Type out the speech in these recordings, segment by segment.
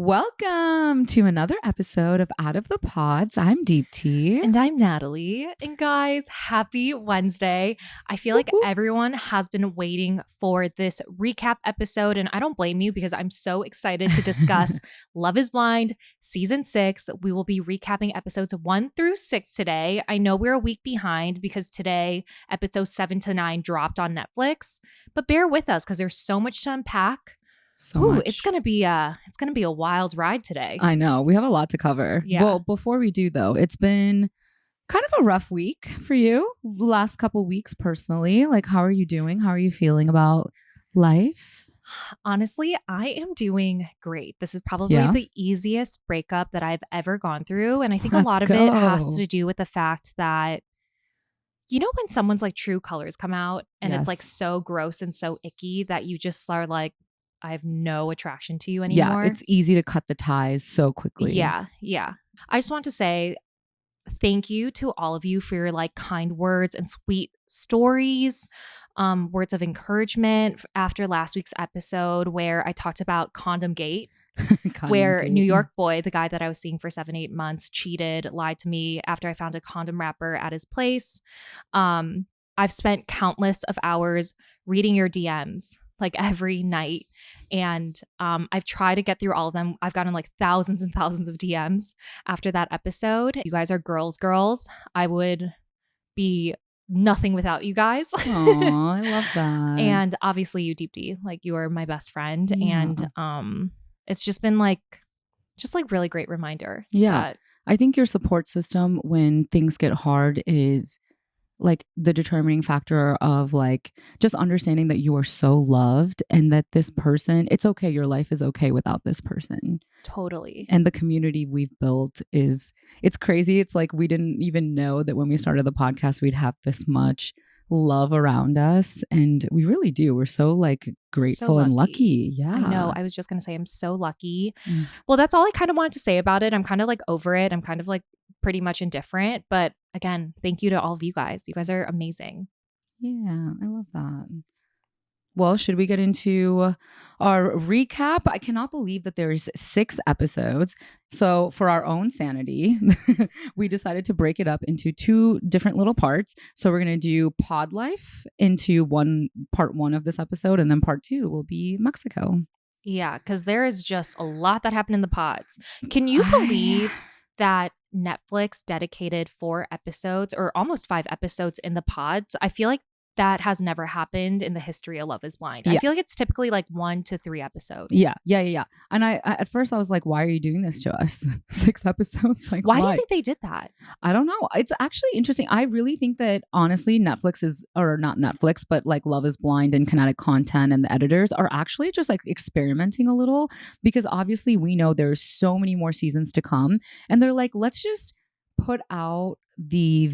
Welcome to another episode of Out of the Pods. I'm Deep Tea. And I'm Natalie. And guys, happy Wednesday. I feel like everyone has been waiting for this recap episode, and I don't blame you because I'm so excited to discuss Love is Blind Season 6. We will be recapping episodes 1 through 6 today. I know we're a week behind because today episodes 7 to 9 dropped on Netflix, but bear with us because there's so much to unpack. Much. It's gonna be a wild ride today. I know. We have a lot to cover. Yeah. Well, before we do though, it's been kind of a rough week for you. Last couple weeks personally. Like, how are you doing? How are you feeling about life? Honestly, I am doing great. This is probably the easiest breakup that I've ever gone through. And I think a lot of it has to do with the fact that, you know, when someone's like true colors come out and it's like so gross and so icky that you just are like, I have no attraction to you anymore. Yeah, it's easy to cut the ties so quickly. Yeah. I just want to say thank you to all of you for your like kind words and sweet stories, words of encouragement after last week's episode where I talked about Condom Gate. Where New York boy, the guy that I was seeing for 7-8 months, cheated, lied to me after I found a condom wrapper at his place. I've spent countless of hours reading your DMs like every night. And I've tried to get through all of them. I've gotten like thousands and thousands of DMs after that episode. You guys are girls. I would be nothing without you guys. Aw, I love that. And obviously you, Deep D, like you are my best friend. Yeah. And it's just been like really great reminder. Yeah. I think your support system when things get hard is like the determining factor of like just understanding that you are so loved and that this person, it's okay. Your life is okay without this person. Totally. And the community we've built it's crazy. It's like we didn't even know that when we started the podcast, we'd have this much love around us. And we really do. We're so like grateful and lucky. Yeah. I know. I was just going to say, I'm so lucky. Well, that's all I kind of wanted to say about it. I'm kind of like over it. I'm kind of like pretty much indifferent. But again, thank you to all of you guys. You guys are amazing. Yeah, I love that. Well, should we get into our recap? I cannot believe that there's 6 episodes. So for our own sanity, we decided to break it up into 2 different little parts. So we're going to do pod life into part 1 of this episode. And then part 2 will be Mexico. Yeah, because there is just a lot that happened in the pods. Can you believe that Netflix dedicated 4 episodes or almost 5 episodes in the pods? I feel like that has never happened in the history of Love is Blind. Yeah. I feel like it's typically like 1 to 3 episodes. Yeah. And I at first I was like, why are you doing this to us? 6 episodes? Like, why do you think they did that? I don't know. It's actually interesting. I really think that honestly, Netflix is, or not Netflix, but like Love is Blind and Kinetic Content and the editors are actually just like experimenting a little because obviously we know there's so many more seasons to come. And they're like, let's just put out the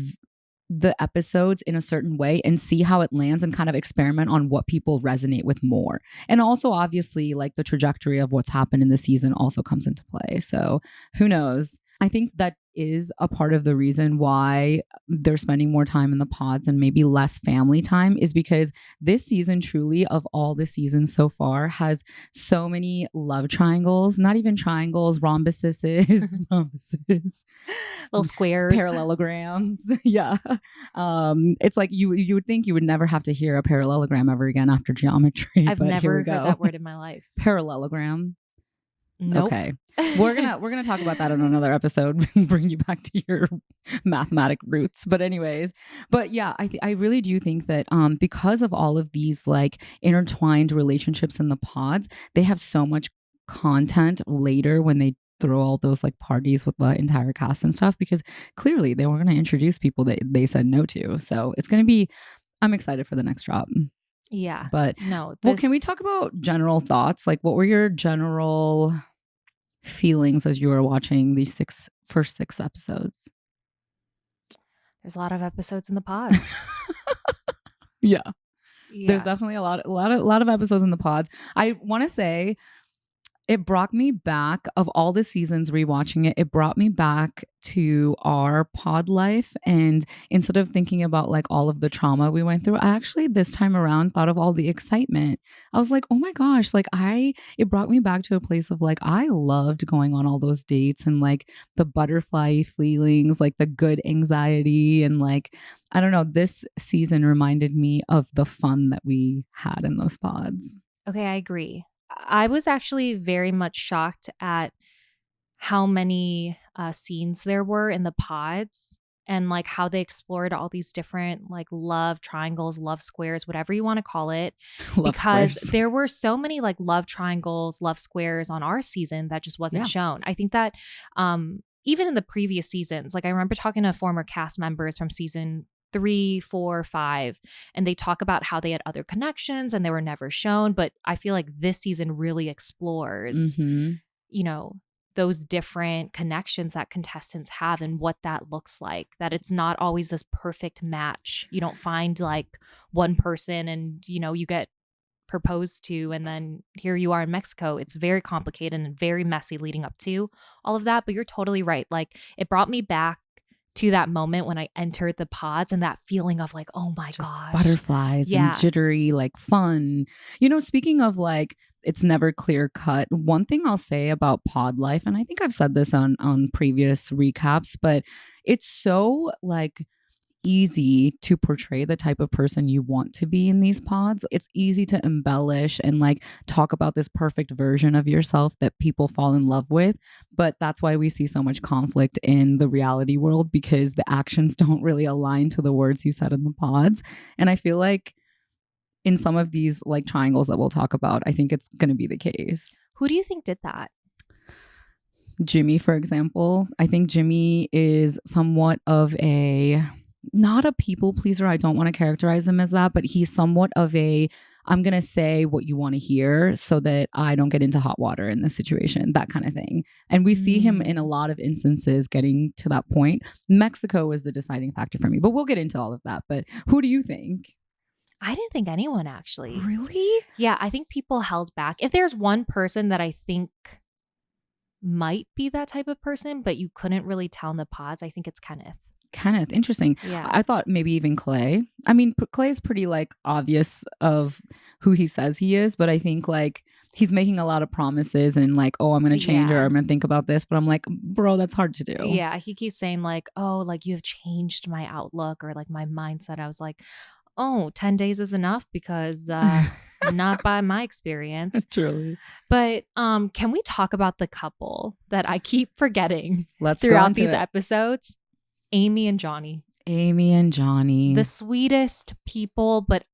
episodes in a certain way and see how it lands and kind of experiment on what people resonate with more. And also obviously like the trajectory of what's happened in the season also comes into play. So who knows? I think that is a part of the reason why they're spending more time in the pods and maybe less family time is because this season truly of all the seasons so far has so many love triangles, not even triangles, rhombuses, little squares, parallelograms. Yeah. It's like you would think you would never have to hear a parallelogram ever again after geometry. I've never heard that word in my life. Parallelogram. Nope. Okay. We're gonna talk about that in another episode and bring you back to your mathematic roots. But anyways, yeah, I really do think that because of all of these like intertwined relationships in the pods, they have so much content later when they throw all those like parties with the entire cast and stuff because clearly they were going to introduce people that they said no to. So it's going to be, I'm excited for the next drop. Yeah. But well, can we talk about general thoughts? Like what were your general feelings as you were watching these first 6 episodes? There's a lot of episodes in the pods. Yeah. There's definitely a lot of episodes in the pods. I want to say It brought me back, of all the seasons rewatching it, it brought me back to our pod life. And instead of thinking about like all of the trauma we went through, I actually this time around thought of all the excitement. I was like, oh my gosh, like it brought me back to a place of like, I loved going on all those dates and like the butterfly feelings, like the good anxiety. And like, I don't know, this season reminded me of the fun that we had in those pods. Okay, I agree. I was actually very much shocked at how many scenes there were in the pods and like how they explored all these different like love triangles, love squares, whatever you want to call it. Love Because squares. there were so many like love triangles, love squares on our season that just wasn't Yeah. shown. I think that even in the previous seasons, like I remember talking to former cast members from season 3, 4, 5, and they talk about how they had other connections and they were never shown. But I feel like this season really explores, Mhm. you know, those different connections that contestants have and what that looks like. That it's not always this perfect match. You don't find like one person and, you know, you get proposed to and then here you are in Mexico. It's very complicated and very messy leading up to all of that. But you're totally right. Like it brought me back to that moment when I entered the pods and that feeling of like, oh my Just gosh. butterflies Yeah. and jittery, like fun. You know, speaking of like, it's never clear cut. One thing I'll say about pod life, and I think I've said this on previous recaps, but it's so like easy to portray the type of person you want to be in these pods. It's easy to embellish and like talk about this perfect version of yourself that people fall in love with. But that's why we see so much conflict in the reality world, because the actions don't really align to the words you said in the pods. And I feel like in some of these like triangles that we'll talk about, I think it's going to be the case. Who do you think did that? Jimmy, for example. I think Jimmy is somewhat of a not a people pleaser. I don't want to characterize him as that, but he's somewhat of a I'm going to say what you want to hear so that I don't get into hot water in this situation, that kind of thing. And we see him in a lot of instances getting to that point. Mexico is the deciding factor for me, but we'll get into all of that. But who do you think? I didn't think anyone actually. Really? Yeah, I think people held back. If there's one person that I think might be that type of person, but you couldn't really tell in the pods, I think it's Kenneth. Kenneth, interesting. Yeah. I thought maybe even Clay. I mean, Clay is pretty like obvious of who he says he is, but I think like he's making a lot of promises and like, oh, I'm going to change or I'm going to think about this. But I'm like, bro, that's hard to do. Yeah, he keeps saying like, oh, like you have changed my outlook or like my mindset. I was like, oh, 10 days is enough because not by my experience. Truly. But can we talk about the couple that I keep forgetting Let's go throughout into these it. episodes? Amy and Johnny. Amy and Johnny. The sweetest people, but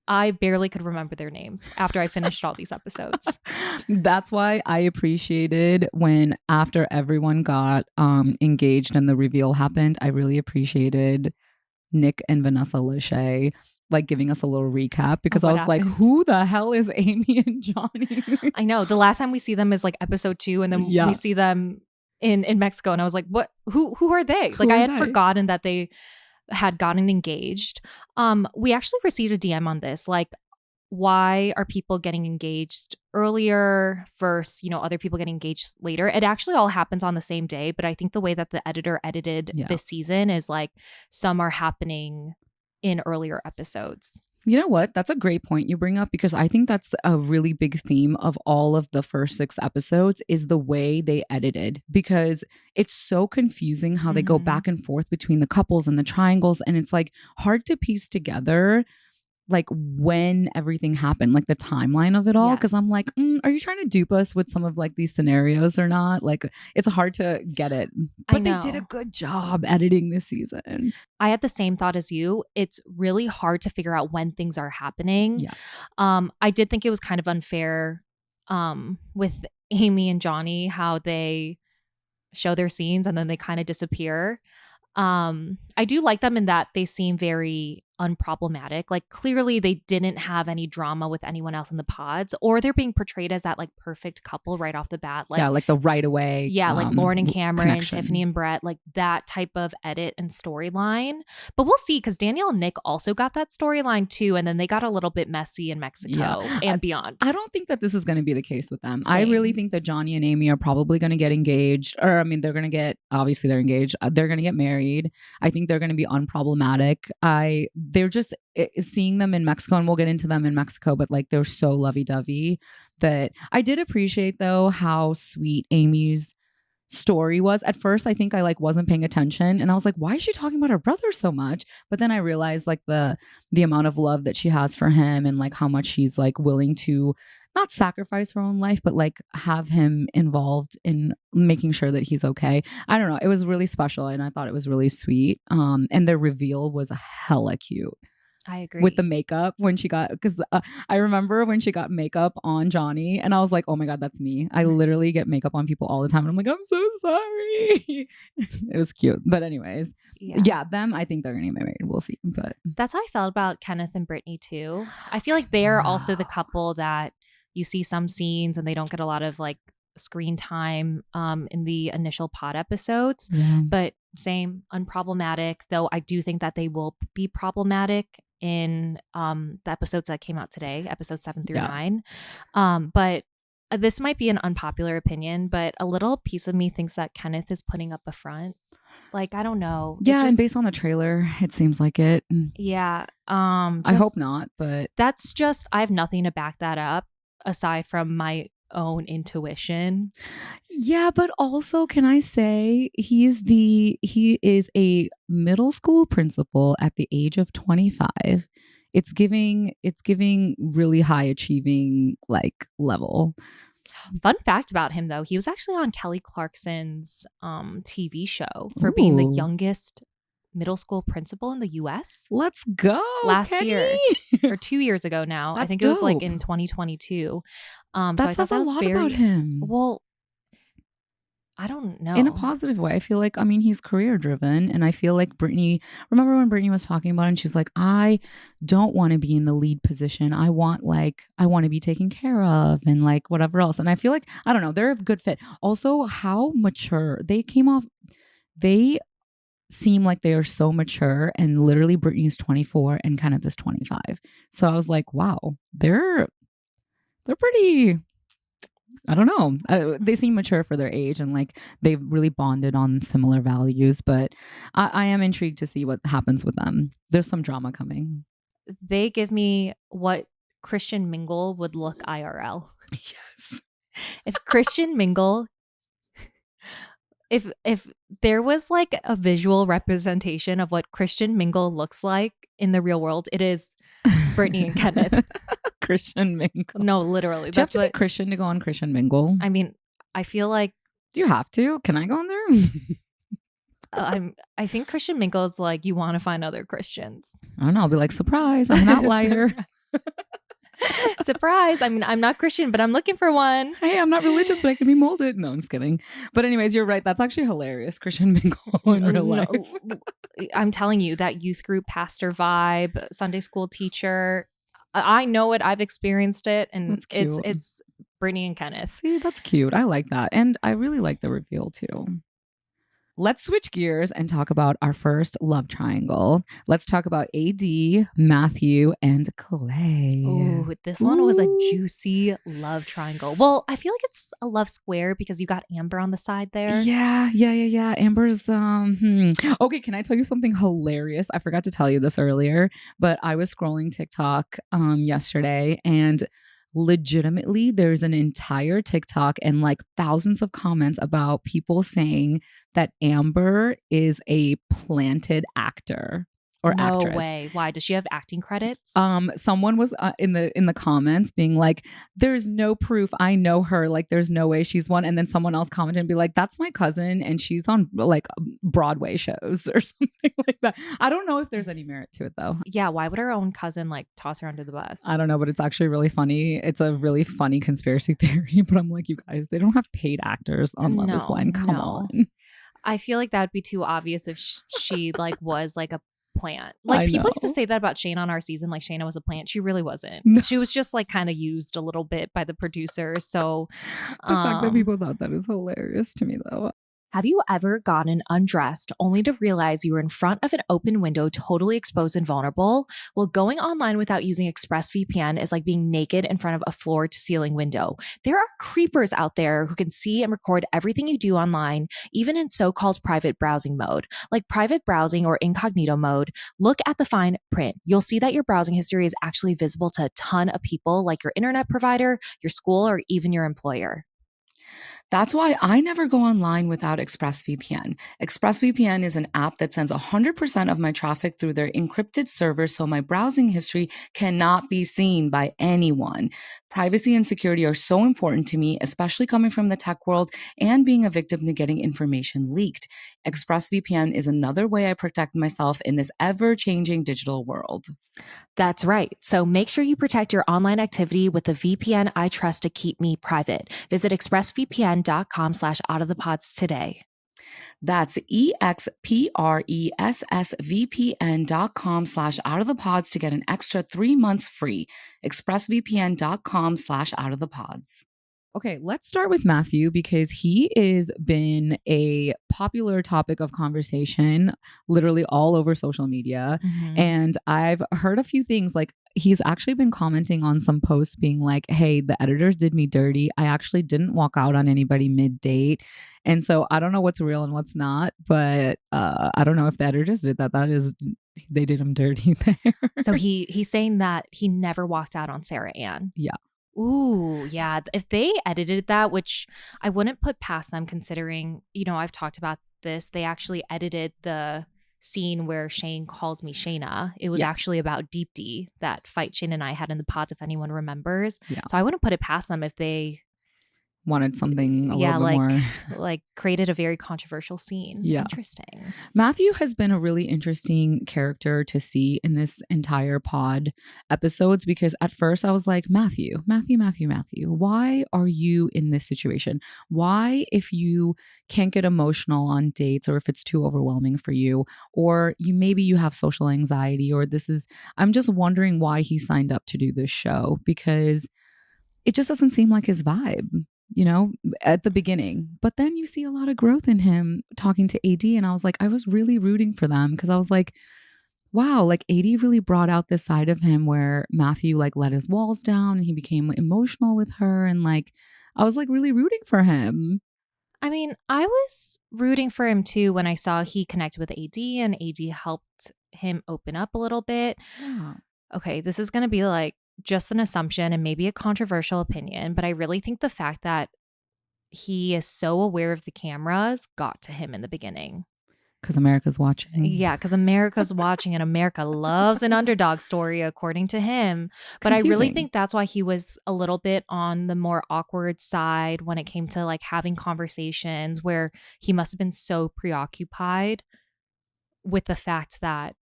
I barely could remember their names after I finished all these episodes. That's why I appreciated when after everyone got engaged and the reveal happened, I really appreciated Nick and Vanessa Lachey like giving us a little recap because I was like, who the hell is Amy and Johnny? I know. The last time we see them is like episode 2 and then we see them in Mexico and I was like, what who are they? Like I had forgotten that they had gotten engaged. We actually received a DM on this, like why are people getting engaged earlier versus, you know, other people getting engaged later? It actually all happens on the same day, but I think the way that the editor edited this season is like some are happening in earlier episodes. You know what? That's a great point you bring up because I think that's a really big theme of all of the first 6 episodes is the way they edited because it's so confusing how they go back and forth between the couples and the triangles. And it's like hard to piece together like when everything happened, like the timeline of it all. Cause I'm like, are you trying to dupe us with some of like these scenarios or not? Like it's hard to get it, but they did a good job editing this season. I had the same thought as you. It's really hard to figure out when things are happening. Yeah. I did think it was kind of unfair with Amy and Johnny, how they show their scenes and then they kind of disappear. I do like them in that they seem very unproblematic. Like clearly they didn't have any drama with anyone else in the pods, or they're being portrayed as that like perfect couple right off the bat. Like yeah, like the right away. yeah, like Lauren and Cameron, connection. Tiffany and Brett, like that type of edit and storyline. But we'll see, because Danielle and Nick also got that storyline too, and then they got a little bit messy in Mexico and beyond. I don't think that this is going to be the case with them. I really Same. think that Johnny and Amy are probably going to get engaged, or I mean, they're going to get, obviously they're engaged. They're going to get married. I think they're going to be unproblematic. They're just seeing them in Mexico, and we'll get into them in Mexico, but like they're so lovey-dovey that I did appreciate though how sweet Amy's story was. At first, I think I like wasn't paying attention, and I was like, why is she talking about her brother so much? But then I realized like the amount of love that she has for him, and like how much she's like willing to not sacrifice her own life, but like have him involved in making sure that he's okay. I don't know. It was really special, and I thought it was really sweet. And the reveal was hella cute. I agree. With the makeup when she got, because I remember when she got makeup on Johnny, and I was like, oh my God, that's me. I literally get makeup on people all the time, and I'm like, I'm so sorry. It was cute. But anyways, yeah, them, I think they're gonna get married. We'll see. But that's how I felt about Kenneth and Brittany too. I feel like they're also the couple that you see some scenes and they don't get a lot of like screen time in the initial pod episodes, but same, unproblematic, though I do think that they will be problematic in the episodes that came out today, episodes 7 through 9. But this might be an unpopular opinion, but a little piece of me thinks that Kenneth is putting up a front. Like, I don't know. Yeah, and based on the trailer, it seems like it. Yeah. I hope not, but that's just, I have nothing to back that up aside from my own intuition. Yeah, but also, can I say he is a middle school principal at the age of 25. It's giving really high achieving like level. Fun fact about him though, he was actually on Kelly Clarkson's TV show for being the youngest middle school principal in the US. Let's go. Last Kenny. year or 2 years ago now. That's I think dope. It was like in 2022. That says a lot about him. Well, I don't know. In a positive way. I feel like, I mean, he's career driven, and I feel like Brittany, remember when Brittany was talking about it and she's like, I don't want to be in the lead position. I want to be taken care of and like whatever else. And I feel like, I don't know, they're a good fit. Also, how mature they came off. They seem like they are so mature, and literally Brittany's 24 and Kenneth is 25. So I was like, wow, they're pretty, I don't know. They seem mature for their age, and like they've really bonded on similar values. But I am intrigued to see what happens with them. There's some drama coming. They give me what Christian Mingle would look IRL. Yes. If Christian Mingle, if there was like a visual representation of what Christian Mingle looks like in the real world, it is Brittany and Kenneth. Christian Mingle. No, literally. Do you have to be Christian to go on Christian Mingle? I mean, I feel like. Do you have to? Can I go on there? I think Christian Mingle is like, you want to find other Christians. I don't know. I'll be like, surprise, I'm an outlier. Surprise. I mean, I'm not Christian, but I'm looking for one. Hey, I'm not religious, but I can be molded. No, I'm just kidding. But anyways, you're right. That's actually hilarious. Christian Mingle in real life. I'm telling you, that youth group pastor vibe, Sunday school teacher. I know it. I've experienced it. And it's Brittany and Kenneth. See, that's cute. I like that. And I really like the reveal too. Let's switch gears and talk about our first love triangle. Let's talk about AD, Matthew, and Clay. Ooh, this one was a juicy love triangle. Well, I feel like it's a love square because you got Amber on the side there. Yeah. Amber's Okay, can I tell you something hilarious? I forgot to tell you this earlier, but I was scrolling TikTok yesterday, and legitimately there's an entire TikTok and like thousands of comments about people saying that Amber is a planted actor or actress. No way. Why? Does she have acting credits? Someone was in the comments being like, there's no proof, I know her, like there's no way she's one. And then someone else commented and be like, that's my cousin and she's on like Broadway shows or something like that. I don't know if there's any merit to it though. Yeah, why would her own cousin like toss her under the bus? I don't know, but it's actually really funny. It's a really funny conspiracy theory, but I'm like, you guys, they don't have paid actors on Love is Blind. Come on. I feel like that would be too obvious if she like was like a plant. Like I people used to know. say that about Shayna on our season, like Shayna was a plant. She really wasn't. No. She was just like kind of used a little bit by the producers. So The fact that people thought that is hilarious to me, though. have you ever gotten undressed only to realize you were in front of an open window, totally exposed and vulnerable? Well, going online without using ExpressVPN is like being naked in front of a floor to ceiling window. There are creepers out there who can see and record everything you do online, even in so-called private browsing mode. Like private browsing or incognito mode, look at the fine print. You'll see that your browsing history is actually visible to a ton of people, like your internet provider, your school, or even your employer. That's why I never go online without ExpressVPN. ExpressVPN is an app that sends 100% of my traffic through their encrypted server, so my browsing history cannot be seen by anyone. Privacy and security are so important to me, especially coming from the tech world and being a victim to getting information leaked. ExpressVPN is another way I protect myself in this ever-changing digital world. That's right. So make sure you protect your online activity with the VPN I trust to keep me private. Visit expressvpn.com/outofthepods today. That's expressvpn.com/outofthepods to get an extra 3 months free. expressvpn.com/outofthepods. Okay, let's start with Matthew because he has been a popular topic of conversation literally all over social media. And I've heard a few things like he's actually been commenting on some posts being like, hey, the editors did me dirty. I actually didn't walk out on anybody mid-date. And so I don't know what's real and what's not, but I don't know if the editors did that. That is, they did him dirty there. So he's saying that he never walked out on Sarah Ann. Yeah. Ooh, yeah. If they edited that, which I wouldn't put past them considering, you know, I've talked about this. They actually edited the scene where Shane calls me Shayna. It was actually about Deep D, that fight Shane and I had in the pods, if anyone remembers. Yeah. So I wouldn't put it past them if they wanted something a little bit more. like created a very controversial scene. Yeah. Interesting. Matthew has been a really interesting character to see in this entire pod episodes because at first I was like, Matthew, why are you in this situation? Why, if you can't get emotional on dates or if it's too overwhelming for you, or maybe you have social anxiety, or I'm just wondering why he signed up to do this show because it just doesn't seem like his vibe. You know, at the beginning. But then you see a lot of growth in him talking to AD. And I was like, I was really rooting for them because I was like, wow, like AD really brought out this side of him where Matthew like let his walls down and he became emotional with her. And like, I was like really rooting for him. I mean, I was rooting for him too when I saw he connected with AD and AD helped him open up a little bit. Yeah. Okay, this is going to be like just an assumption and maybe a controversial opinion, but I really think the fact that he is so aware of the cameras got to him in the beginning. Because America's watching. Yeah, because America's watching and America loves an underdog story, according to him. But I really think that's why he was a little bit on the more awkward side when it came to like having conversations where he must have been so preoccupied with the fact that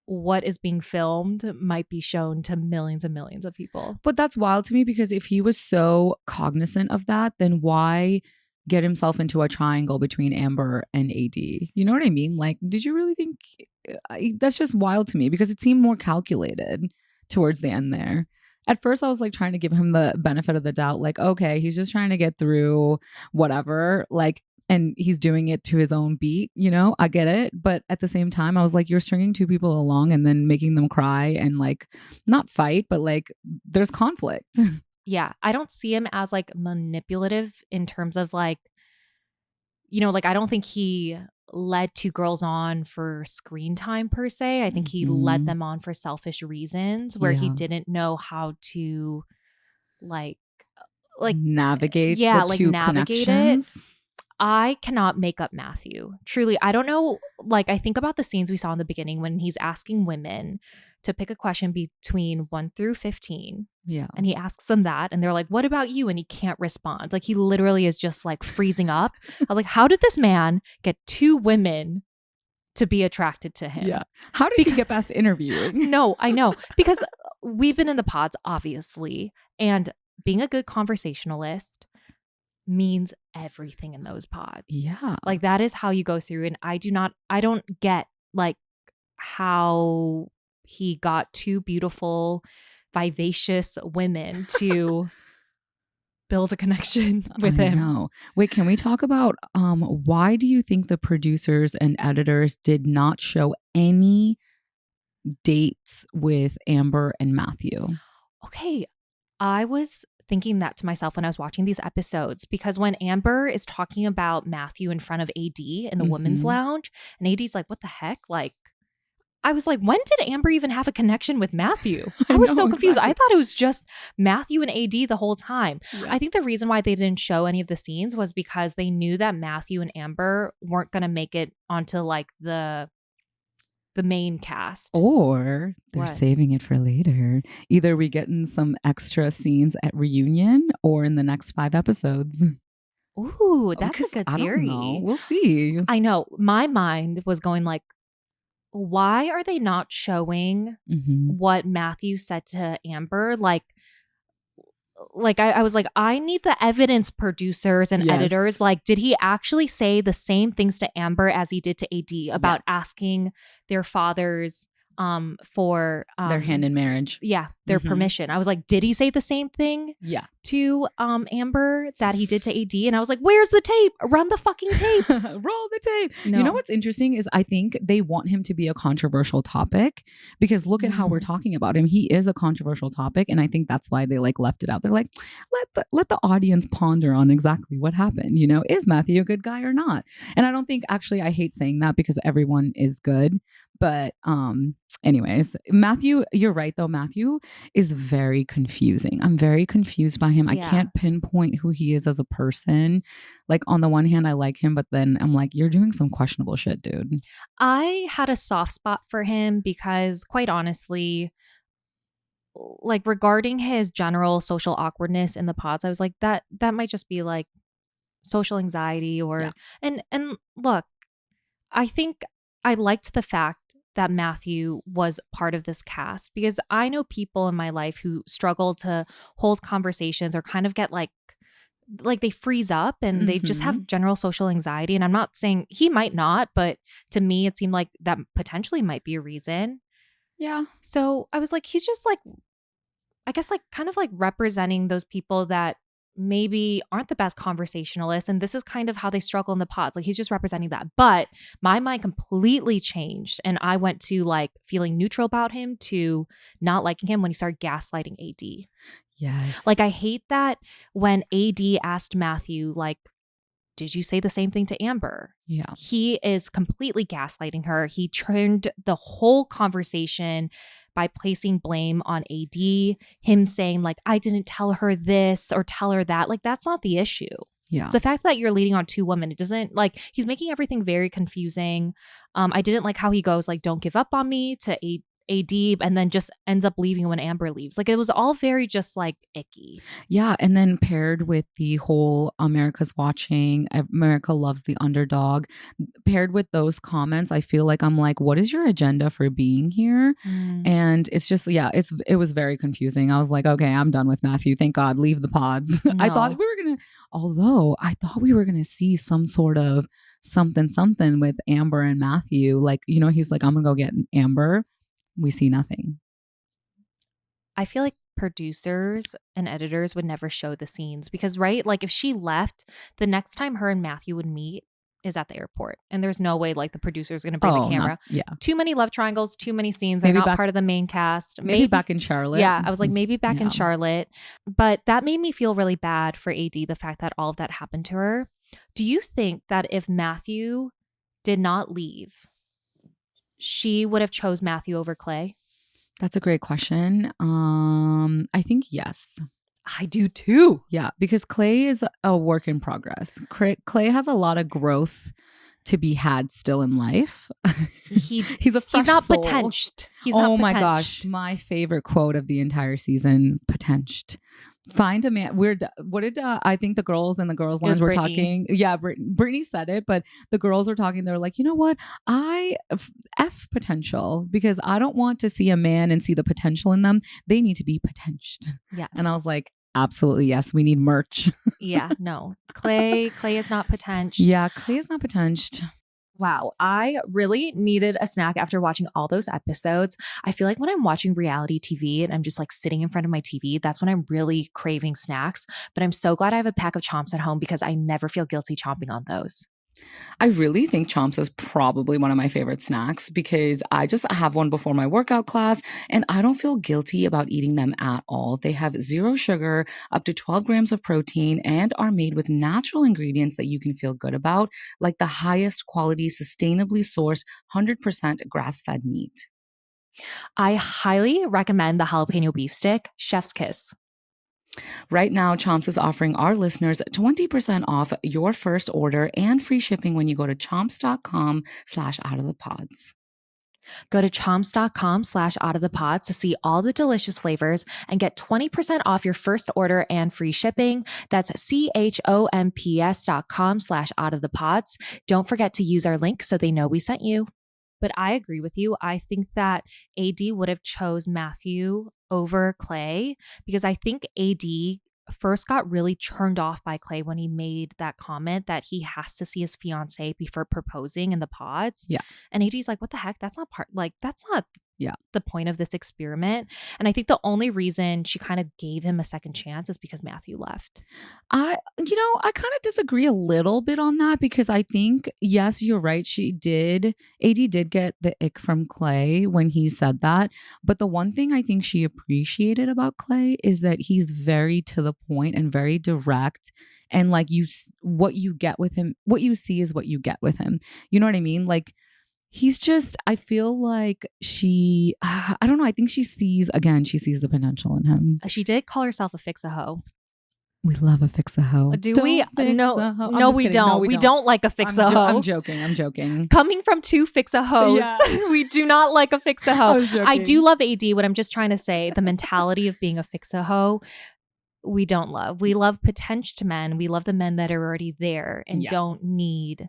what is being filmed might be shown to millions and millions of people. But that's wild to me because if he was so cognizant of that, then why get himself into a triangle between Amber and AD? You know what I mean? Like, did you really think that's just wild to me because it seemed more calculated towards the end there. At first, I was like trying to give him the benefit of the doubt, like, okay, he's just trying to get through whatever, like, and he's doing it to his own beat, you know, I get it. But at the same time, I was like, you're stringing two people along and then making them cry and like not fight, but like there's conflict. Yeah. I don't see him as like manipulative in terms of like, you know, like I don't think he led two girls on for screen time per se. I think he led them on for selfish reasons where he didn't know how to like navigate the like two navigate connections. it. I cannot make up Matthew. Truly, I don't know. Like, I think about the scenes we saw in the beginning when he's asking women to pick a question between 1 through 15. Yeah. And he asks them that. And they're like, what about you? And he can't respond. Like, he literally is just like freezing up. I was like, how did this man get two women to be attracted to him? Yeah. How did he get past interviewing? No, I know. Because we've been in the pods, obviously. And being a good conversationalist means everything in those pods. Yeah. Like that is how you go through. And I don't get like how he got two beautiful, vivacious women to build a connection with I him. know. Wait, can we talk about why do you think the producers and editors did not show any dates with Amber and Matthew? Okay, I was thinking that to myself when I was watching these episodes, because when Amber is talking about Matthew in front of AD in the women's Mhm. lounge, and AD's like, what the heck? Like, I was like, when did Amber even have a connection with Matthew? I was so know, confused. I exactly. thought it was just Matthew and AD the whole time. Yeah. I think the reason why they didn't show any of the scenes was because they knew that Matthew and Amber weren't going to make it onto like the main cast. Or they're What? saving it for later. Either we get in some extra scenes at reunion or in the next 5 episodes. Ooh, that's Because a good I don't theory. know. We'll see. I know. My mind was going like, why are they not showing Mhm. what Matthew said to Amber? Like I was like, I need the evidence, producers and Yes. editors. Like, did he actually say the same things to Amber as he did to AD about asking their fathers for Their hand in marriage. yeah, their Mhm. permission? I was like, did he say the same thing Yeah. to Amber that he did to AD? And I was like, where's the tape? Run the fucking tape. Roll the tape. No. You know what's interesting is I think they want him to be a controversial topic because look at how we're talking about him. He is a controversial topic, and I think that's why they like left it out. They're like, let the audience ponder on exactly what happened. You know, is Matthew a good guy or not? And I don't think actually I hate saying that because everyone is good, but anyways, Matthew, you're right though. Matthew is very confusing. I'm very confused by him. I Yeah. can't pinpoint who he is as a person. Like on the one hand, I like him, but then I'm like, you're doing some questionable shit, dude. I had a soft spot for him because, quite honestly, like regarding his general social awkwardness in the pods, I was like, that might just be like social anxiety or and look, I think I liked the fact that Matthew was part of this cast because I know people in my life who struggle to hold conversations or kind of get like they freeze up and they just have general social anxiety. And I'm not saying he might not, but to me, it seemed like that potentially might be a reason. Yeah. So I was like, he's just like, I guess like kind of like representing those people that maybe aren't the best conversationalists. And this is kind of how they struggle in the pods. Like he's just representing that. But my mind completely changed. And I went to like feeling neutral about him to not liking him when he started gaslighting AD. Yes. Like I hate that when AD asked Matthew, like, did you say the same thing to Amber? Yeah. He is completely gaslighting her. He turned the whole conversation by placing blame on AD, him saying like, I didn't tell her this or tell her that. Like, that's not the issue. Yeah. It's the fact that you're leading on 2 women. It doesn't like, he's making everything very confusing. I didn't like how he goes like, don't give up on me to AD and then just ends up leaving when Amber leaves. Like it was all very just like icky. Yeah. And then paired with the whole America's watching, America loves the underdog, paired with those comments, I feel like I'm like, what is your agenda for being here? And it's just, it was very confusing. I was like, okay, I'm done with Matthew. Thank God, leave the pods. I thought we were going to see some sort of something with Amber and Matthew. Like, you know, he's like, I'm going to go get Amber. We see nothing. I feel like producers and editors would never show the scenes because, right? Like if she left, the next time her and Matthew would meet is at the airport. And there's no way like the producer's going to bring the camera. Too many love triangles, too many scenes. They're not part of the main cast. Maybe back in Charlotte. Yeah, I was like, maybe back in Charlotte. But that made me feel really bad for AD, the fact that all of that happened to her. Do you think that if Matthew did not leave, she would have chose Matthew over Clay? That's a great question. I think yes. I do too. Yeah, because Clay is a work in progress. Clay has a lot of growth to be had still in life. He's a fresh not soul. potentied. Oh my gosh, my favorite quote of the entire season: "Potentied." Find a man. What did I think the girls in the girls' lines were Brittany. talking? Yeah, Brittany said it, but the girls were talking. They were like, you know what? I F potential because I don't want to see a man and see the potential in them. They need to be potentied. Yeah. And I was like, absolutely yes. We need merch. Yeah, no. Clay is not potential. Yeah, Clay is not potential. Wow, I really needed a snack after watching all those episodes. I feel like when I'm watching reality TV and I'm just like sitting in front of my TV, that's when I'm really craving snacks. But I'm so glad I have a pack of Chomps at home because I never feel guilty chomping on those. I really think Chomps is probably one of my favorite snacks because I just have one before my workout class and I don't feel guilty about eating them at all. They have zero sugar, up to 12 grams of protein, and are made with natural ingredients that you can feel good about, like the highest quality, sustainably sourced, 100% grass fed meat. I highly recommend the jalapeno beef stick, Chef's Kiss. Right now, Chomps is offering our listeners 20% off your first order and free shipping when you go to chomps.com/out of the pods. Go to chomps.com/out of the pods to see all the delicious flavors and get 20% off your first order and free shipping. That's chomps.com/out of the pods. Don't forget to use our link so they know we sent you. But I agree with you. I think that AD would have chose Matthew over Clay because I think AD first got really turned off by Clay when he made that comment that he has to see his fiance before proposing in the pods. Yeah. And AD's like, what the heck? That's not that's not Yeah. the point of this experiment. And I think the only reason she kind of gave him a second chance is because Matthew left. I kind of disagree a little bit on that because I think, yes, you're right. AD did get the ick from Clay when he said that. But the one thing I think she appreciated about Clay is that he's very to the point and very direct. And like what you get with him, what you see is what you get with him. You know what I mean? Like, he's just, I feel like I don't know. I think she sees the potential in him. She did call herself a fix-a-hoe. We love a fix-a-hoe. Do we? No, we don't. We don't like a fix-a-hoe. I'm joking. Coming from two fix-a-hoes, Yeah. we do not like a fix-a-hoe. I do love AD. What I'm just trying to say, the mentality of being a fix-a-hoe, we don't love. We love potential men. We love the men that are already there and don't need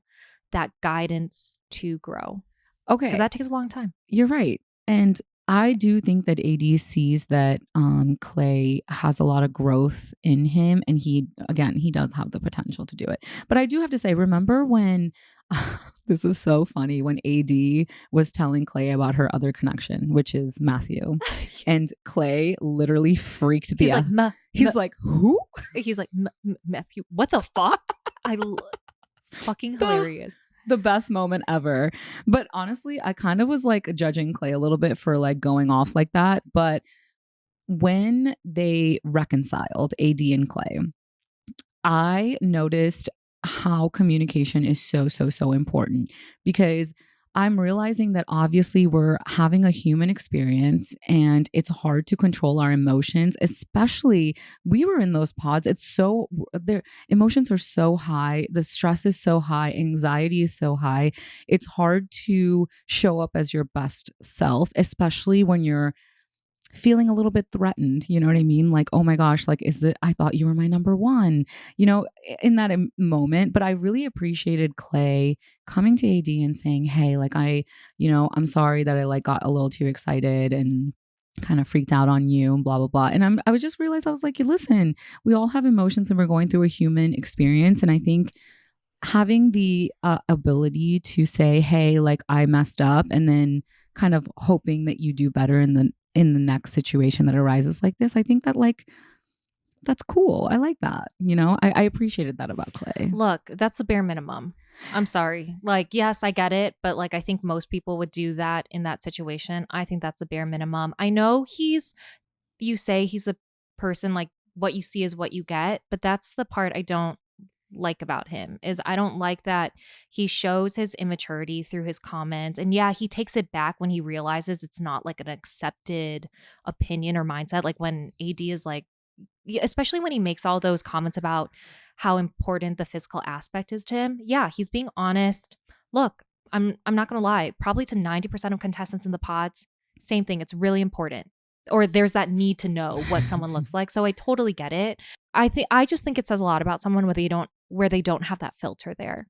that guidance to grow. Okay. Because that takes a long time. You're right. And I do think that AD sees that Clay has a lot of growth in him. And he does have the potential to do it. But I do have to say, remember when, this is so funny, when AD was telling Clay about her other connection, which is Matthew. And Clay literally freaked the He's like, who? He's like, Matthew, what the fuck? Fucking hilarious. The best moment ever. But honestly, I kind of was like judging Clay a little bit for like going off like that. But when they reconciled, AD and Clay, I noticed how communication is so important because I'm realizing that obviously we're having a human experience and it's hard to control our emotions, especially we were in those pods. Their emotions are so high. The stress is so high. Anxiety is so high. It's hard to show up as your best self, especially when you're feeling a little bit threatened. You know what I mean? Like, oh my gosh, like, I thought you were my number one, in that moment. But I really appreciated Clay coming to AD and saying, hey, like, I'm sorry that I like got a little too excited and kind of freaked out on you and blah, blah, blah. And I was just realized, I was like, listen, we all have emotions and we're going through a human experience. And I think having the ability to say, hey, like, I messed up, and then kind of hoping that you do better in the next situation that arises like this, I think that like that's cool. I like that. I appreciated that about Clay. Look, that's the bare minimum. I'm sorry. Like, yes, I get it, but like I think most people would do that in that situation. I think that's the bare minimum. I know you say he's a person, like what you see is what you get, but that's the part I don't like about him. Is I don't like that he shows his immaturity through his comments, and he takes it back when he realizes it's not like an accepted opinion or mindset. Like when AD is like, especially when he makes all those comments about how important the physical aspect is to him. Yeah, he's being honest. Look, I'm not gonna lie, probably to 90% of contestants in the pods, same thing. It's really important, or there's that need to know what someone looks like. So I totally get it. I just think it says a lot about someone where they don't have that filter there.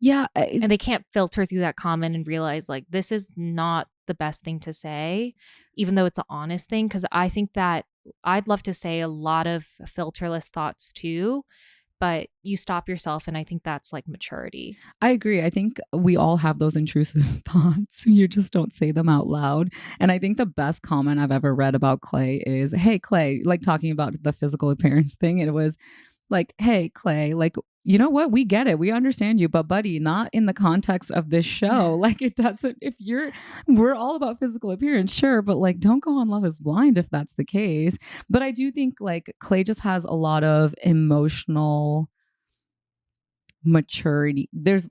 Yeah. And they can't filter through that comment and realize like this is not the best thing to say, even though it's an honest thing. Because I think that I'd love to say a lot of filterless thoughts too. but you stop yourself. And I think that's like maturity. I agree. I think we all have those intrusive thoughts. You just don't say them out loud. And I think the best comment I've ever read about Clay is, hey, Clay, like talking about the physical appearance thing. It was like, hey, Clay, like, you know what? We get it. We understand you, but buddy, not in the context of this show. Like it doesn't, we're all about physical appearance, sure, but like don't go on Love is Blind if that's the case. But I do think like Clay just has a lot of emotional maturity. There's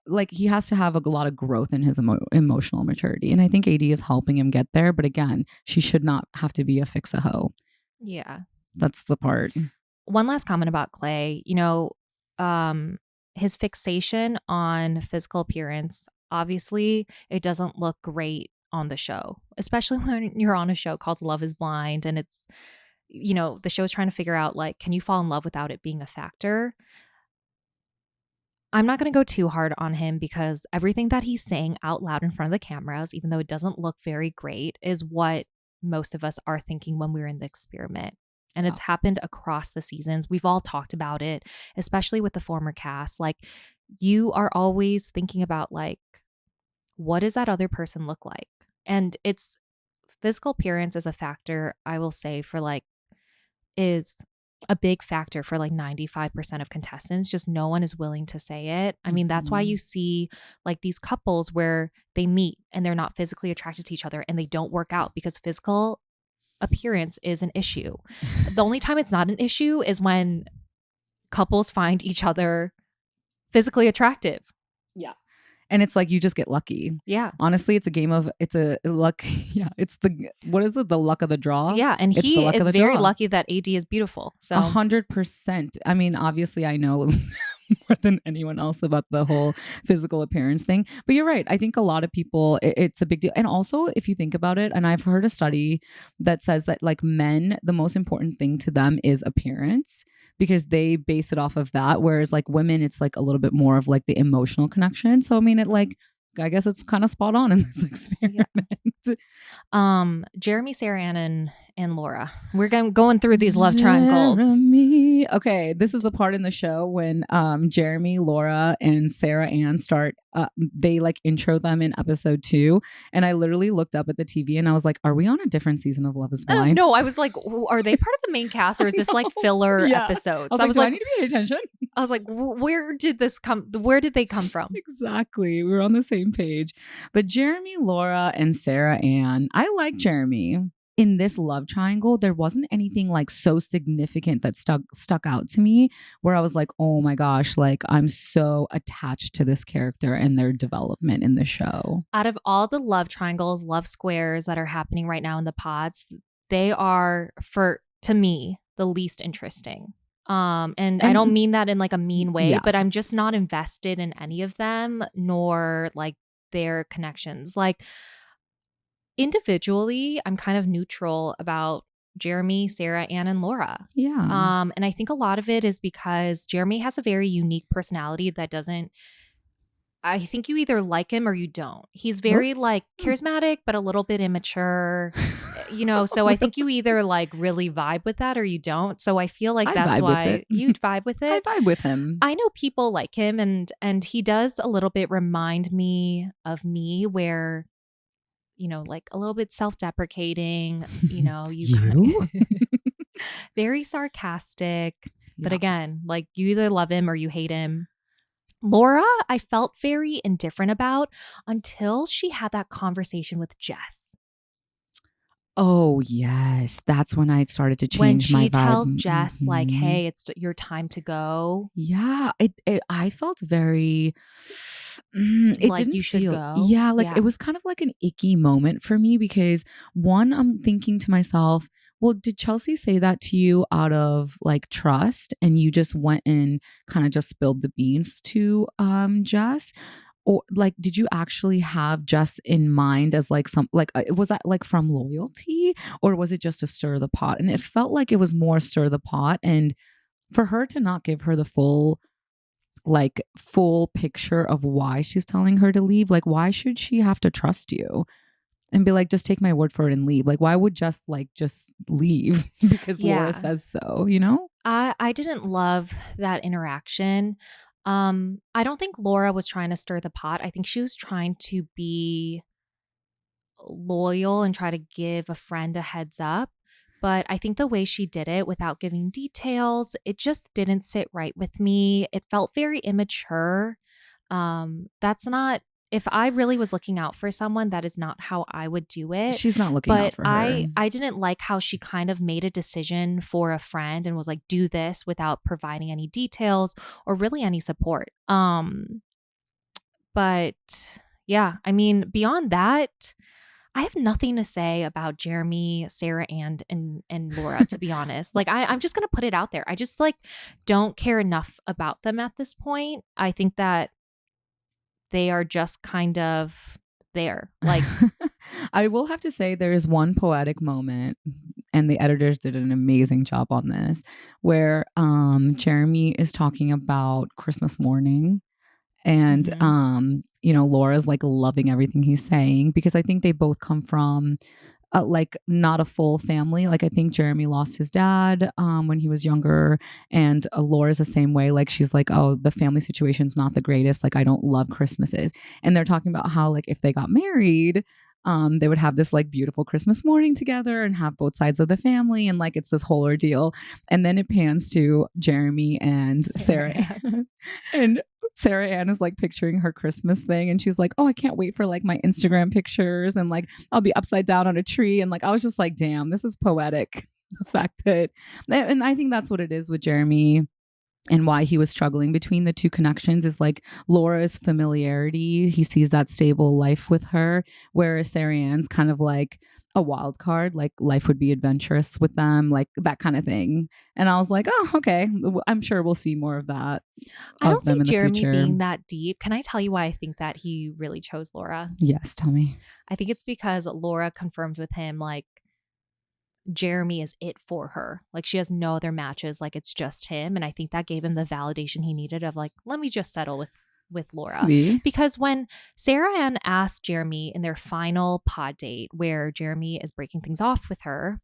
like he has to have a lot of growth in his emotional maturity. And I think AD is helping him get there. But again, she should not have to be a fix-a-hoe. Yeah. That's the part. One last comment about Clay, his fixation on physical appearance, obviously it doesn't look great on the show, especially when you're on a show called Love is Blind and it's, the show's trying to figure out like, can you fall in love without it being a factor? I'm not going to go too hard on him because everything that he's saying out loud in front of the cameras, even though it doesn't look very great, is what most of us are thinking when we're in the experiment. And it's happened across the seasons. We've all talked about it, especially with the former cast. Like you are always thinking about like, what does that other person look like? And it's physical appearance is a factor, I will say, for like, is a big factor for like 95% of contestants. Just no one is willing to say it. I mean, that's why you see like these couples where they meet and they're not physically attracted to each other and they don't work out because physical appearance is an issue. The only time it's not an issue is when couples find each other physically attractive. Yeah. And it's like you just get lucky. Yeah. Honestly, it's a luck. Yeah. It's what is it? The luck of the draw. Yeah. And it's he is very lucky that AD is beautiful. So 100%. I mean, obviously I know more than anyone else about the whole physical appearance thing. But you're right. I think a lot of people, it's a big deal. And also, if you think about it, and I've heard a study that says that like men, the most important thing to them is appearance because they base it off of that. Whereas like women, it's like a little bit more of like the emotional connection. So I mean, I guess it's kind of spot on in this experiment. Yeah. Jeremy, Sarah Ann, and Laura. We're going through these love triangles. Jeremy. Okay, this is the part in the show when Jeremy, Laura, and Sarah Ann start. They like intro them in episode 2, and I literally looked up at the TV and I was like, "Are we on a different season of Love Is Blind?" No, I was like, "Are they part of the main cast, or is this like filler episodes?" I was like, "I need to pay attention." I was like, "Where did this come? Where did they come from?" Exactly, we were on the same page. But Jeremy, Laura, and Sarah Ann, I like Jeremy. In this love triangle, there wasn't anything like so significant that stuck out to me where I was like, oh my gosh, like I'm so attached to this character and their development in the show. Out of all the love triangles, love squares that are happening right now in the pods, they are, to me, the least interesting. And I don't mean that in like a mean way, but I'm just not invested in any of them, nor like their connections. Like, individually, I'm kind of neutral about Jeremy, Sarah, Ann, and Laura. Yeah. And I think a lot of it is because Jeremy has a very unique personality that doesn't. I think you either like him or you don't. He's very like charismatic, but a little bit immature, so I think you either like really vibe with that or you don't. So I feel like that's why you vibe with it. I vibe with him. I know people like him and he does a little bit remind me of me where, like a little bit self-deprecating, you very sarcastic, but again, like you either love him or you hate him. Laura, I felt very indifferent about until she had that conversation with Jess. Oh, yes. That's when I started to change my vibe. When she tells Jess, like, hey, it's your time to go. Yeah. I felt very... it like didn't you should feel, go. Yeah, like it was kind of like an icky moment for me because one, I'm thinking to myself, well, did Chelsea say that to you out of like trust and you just went and kind of just spilled the beans to Jess? Or like, did you actually have Jess in mind as like was that like from loyalty or was it just to stir the pot? And it felt like it was more stir the pot, and for her to not give her the full picture of why she's telling her to leave. Like, why should she have to trust you and be like, just take my word for it and leave? Like, why would just leave because Laura says so, I didn't love that interaction. I don't think Laura was trying to stir the pot. I think she was trying to be loyal and try to give a friend a heads up. But I think the way she did it without giving details, it just didn't sit right with me. It felt very immature. That's not, if I really was looking out for someone, that is not how I would do it. She's not looking out But for her. I didn't like how she kind of made a decision for a friend and was like, do this without providing any details or really any support. But yeah, I mean, beyond that, I have nothing to say about Jeremy, Sarah, and Laura, to be honest. Like I'm just gonna put it out there. I just like don't care enough about them at this point. I think that they are just kind of there. Like I will have to say there is one poetic moment, and the editors did an amazing job on this, where Jeremy is talking about Christmas morning, and Laura's like loving everything he's saying, because I think they both come from like not a full family. Like I think Jeremy lost his dad when he was younger, and Laura's the same way. Like she's like, oh, the family situation's not the greatest. Like I don't love Christmases. And they're talking about how like if they got married, they would have this like beautiful Christmas morning together and have both sides of the family, and like it's this whole ordeal. And then it pans to Jeremy and Sarah Ann. And Sarah Ann is like picturing her Christmas thing, and she's like, oh, I can't wait for like my Instagram pictures, and like I'll be upside down on a tree. And like I was just like, damn, this is poetic. The fact that, and I think that's what it is with Jeremy, and why he was struggling between the two connections is like Laura's familiarity. He sees that stable life with her, whereas Sarah Ann's kind of like a wild card, like life would be adventurous with them, like that kind of thing. And I was like, oh, okay. I'm sure we'll see more of that. I don't see Jeremy being that deep. Can I tell you why I think that he really chose Laura? Yes, tell me. I think it's because Laura confirmed with him, like, Jeremy is it for her. Like she has no other matches. Like it's just him. And I think that gave him the validation he needed of like, let me just settle with Laura. Because when Sarah Ann asked Jeremy in their final pod date where Jeremy is breaking things off with her,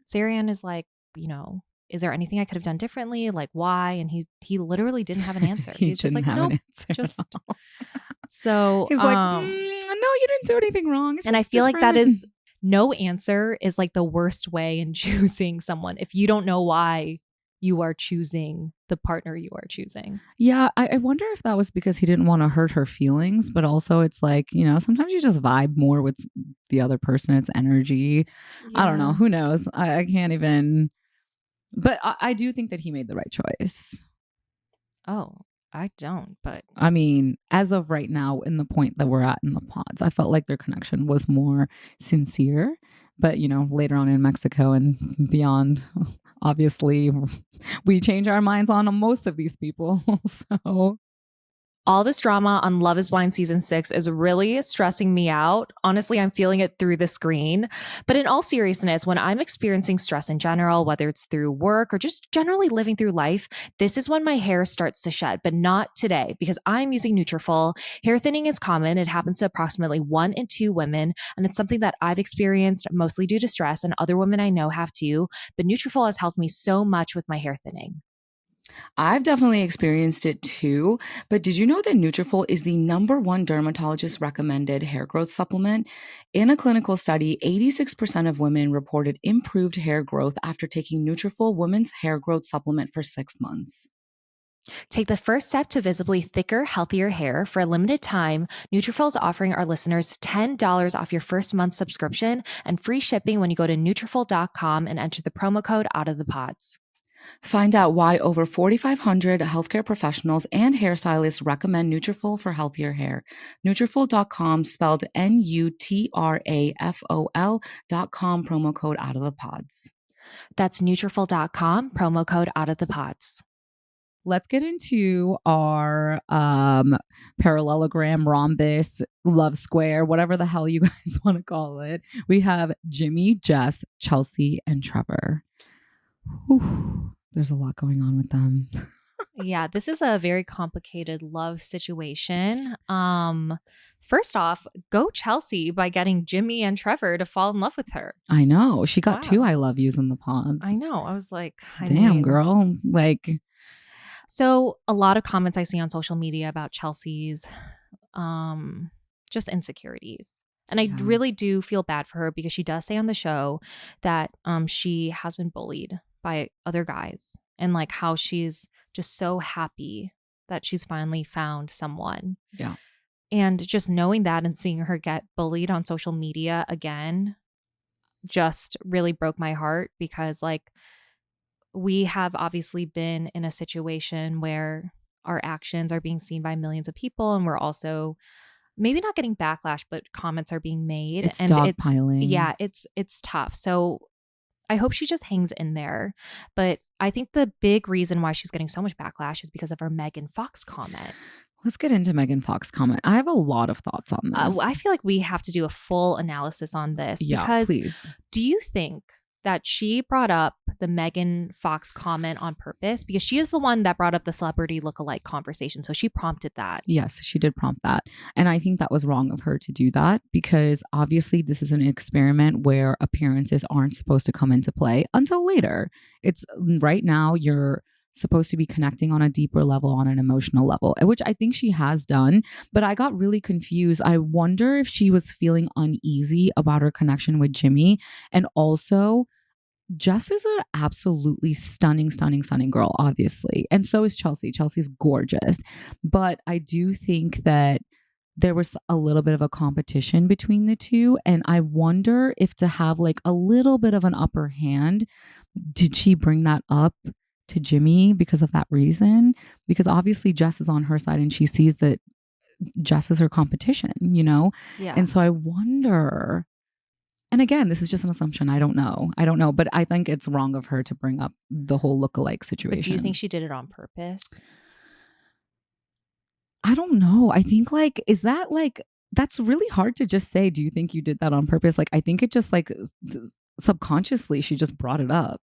Sarah Ann is like, is there anything I could have done differently? Like why? And he literally didn't have an answer. He's just like, nope, just so he's like, no, you didn't do anything wrong. And I feel like that is no answer is like the worst way in choosing someone if you don't know why you are choosing the partner you are choosing. Yeah, I wonder if that was because he didn't want to hurt her feelings, but also it's like, sometimes you just vibe more with the other person. It's energy. Yeah. I don't know. Who knows? I can't even. But I do think that he made the right choice. Oh, I don't, but I mean, as of right now, in the point that we're at in the pods, I felt like their connection was more sincere. But, later on in Mexico and beyond, obviously, we change our minds on most of these people. So all this drama on Love is Blind season 6 is really stressing me out. Honestly, I'm feeling it through the screen. But in all seriousness, when I'm experiencing stress in general, whether it's through work or just generally living through life, this is when my hair starts to shed, but not today because I'm using Nutrafol. Hair thinning is common. It happens to approximately 1 in 2 women, and it's something that I've experienced mostly due to stress, and other women I know have too. But Nutrafol has helped me so much with my hair thinning. I've definitely experienced it too, but did you know that Nutrafol is the #1 dermatologist recommended hair growth supplement? In a clinical study, 86% of women reported improved hair growth after taking Nutrafol Women's Hair Growth Supplement for 6 months. Take the first step to visibly thicker, healthier hair. For a limited time, Nutrafol is offering our listeners $10 off your first month subscription and free shipping when you go to Nutrafol.com and enter the promo code OUTOFTHEPODS. Find out why over 4,500 healthcare professionals and hairstylists recommend Nutrafol for healthier hair. Nutrafol.com, spelled Nutrafol.com, promo code OUTOFTHEPODS. That's Nutrafol.com, promo code OUTOFTHEPODS. Let's get into our parallelogram, rhombus, love square, whatever the hell you guys want to call it. We have Jimmy, Jess, Chelsea, and Trevor. Whew. There's a lot going on with them. Yeah, this is a very complicated love situation. First off, go Chelsea by getting Jimmy and Trevor to fall in love with her. I know. She got two Wow. I love yous in the pods. I know. I was like, Damn, girl. Like, So a lot of comments I see on social media about Chelsea's just insecurities. And I Yeah. really do feel bad for her because she does say on the show that she has been bullied by other guys and like how she's just so happy that she's finally found someone. Yeah. And just knowing that and seeing her get bullied on social media again just really broke my heart because like we have obviously been in a situation where our actions are being seen by millions of people and we're also maybe not getting backlash but comments are being made it's and dogpiling. yeah, it's tough. So I hope she just hangs in there. But I think the big reason why she's getting so much backlash is because of her Megan Fox comment. Let's get into Megan Fox comment. I have a lot of thoughts on this. I feel like we have to do a full analysis on this because please. do you think that she brought up the Megan Fox comment on purpose? Because she is the one that brought up the celebrity lookalike conversation. So she prompted that. Yes, she did prompt that. And I think that was wrong of her to do that because obviously this is an experiment where appearances aren't supposed to come into play until later. It's right now you're supposed to be connecting on a deeper level, on an emotional level, which I think she has done. But I got really confused. I wonder if she was feeling uneasy about her connection with Jimmy. And also, Jess is an absolutely stunning, stunning, stunning girl, obviously. And so is Chelsea. Chelsea's gorgeous. But I do think that there was a little bit of a competition between the two. And I wonder if to have like a little bit of an upper hand, did she bring that up to Jimmy because of that reason? Because obviously Jess is on her side and she sees that Jess is her competition, you know? Yeah. And so I wonder, and again, this is just an assumption. I don't know, but I think it's wrong of her to bring up the whole lookalike situation. But do you think she did it on purpose? I don't know. I think like, is that like, that's really hard to just say, do you think you did that on purpose? Like, I think it just like subconsciously, she just brought it up.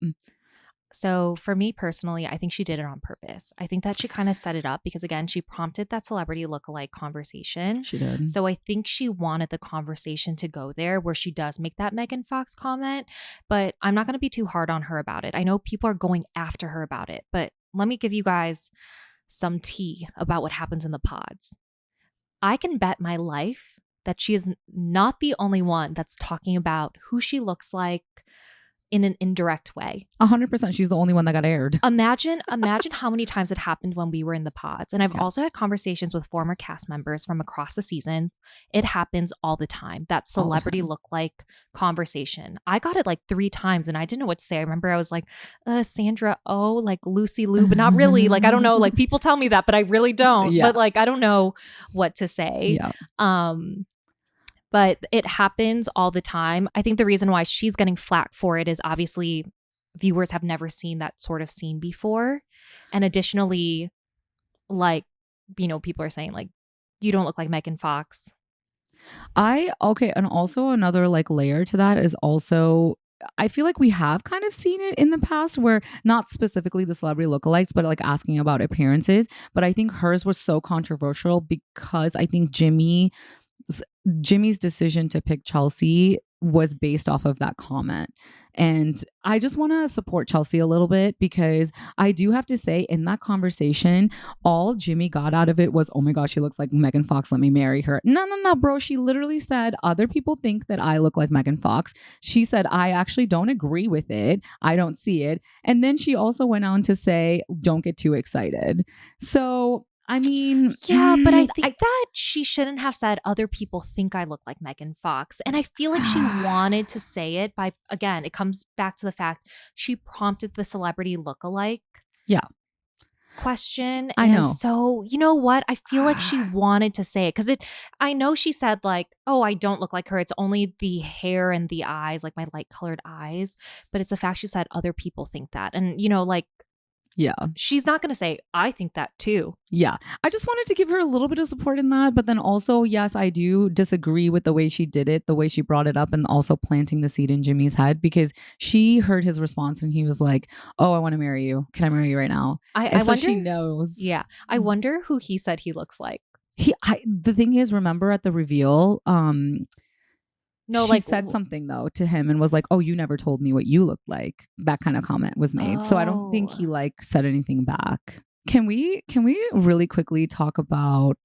So for me personally, I think she did it on purpose. I think that she kind of set it up because again, she prompted that celebrity lookalike conversation. She did. So I think she wanted the conversation to go there where she does make that Megan Fox comment, but I'm not going to be too hard on her about it. I know people are going after her about it, but let me give you guys some tea about what happens in the pods. I can bet my life that she is not the only one that's talking about who she looks like in an indirect way. 100%. She's the only one that got aired. Imagine how many times it happened when we were in the pods. And I've also had conversations with former cast members from across the season. It happens all the time. That celebrity look-like conversation. I got it like 3 times and I didn't know what to say. I remember I was like, Sandra Oh, like Lucy Liu, but not really. Like, I don't know. Like people tell me that, but I really don't. Yeah. But like, I don't know what to say. Yeah. But it happens all the time. I think the reason why she's getting flack for it is obviously viewers have never seen that sort of scene before. And additionally, like, you know, people are saying like, you don't look like Megan Fox. And also another like layer to that is also, I feel like we have kind of seen it in the past where not specifically the celebrity lookalikes, but like asking about appearances. But I think hers was so controversial because I think Jimmy's decision to pick Chelsea was based off of that comment. And I just want to support Chelsea a little bit because I do have to say in that conversation, all Jimmy got out of it was, oh my gosh, she looks like Megan Fox. Let me marry her. No, bro. She literally said, other people think that I look like Megan Fox. She said, I actually don't agree with it. I don't see it. And then she also went on to say, don't get too excited. So I mean, yeah, but I think that she shouldn't have said other people think I look like Megan Fox. And I feel like she wanted to say it by, again, it comes back to the fact she prompted the celebrity lookalike question. I know. So, you know what? I feel like she wanted to say it because I know she said like, oh, I don't look like her. It's only the hair and the eyes, like my light colored eyes. But it's a fact she said other people think that. And, you know, like, Yeah. She's not going to say, I think that too. Yeah. I just wanted to give her a little bit of support in that. But then also, yes, I do disagree with the way she did it, the way she brought it up, and also planting the seed in Jimmy's head, because she heard his response and he was like, oh, I want to marry you. Can I marry you right now? I So wonder, she knows. Yeah. I wonder who he said he looks like. The thing is, remember at the reveal, No, she said something though to him and was like, oh, you never told me what you looked like. That kind of comment was made. So I don't think he like said anything back. Can we really quickly talk about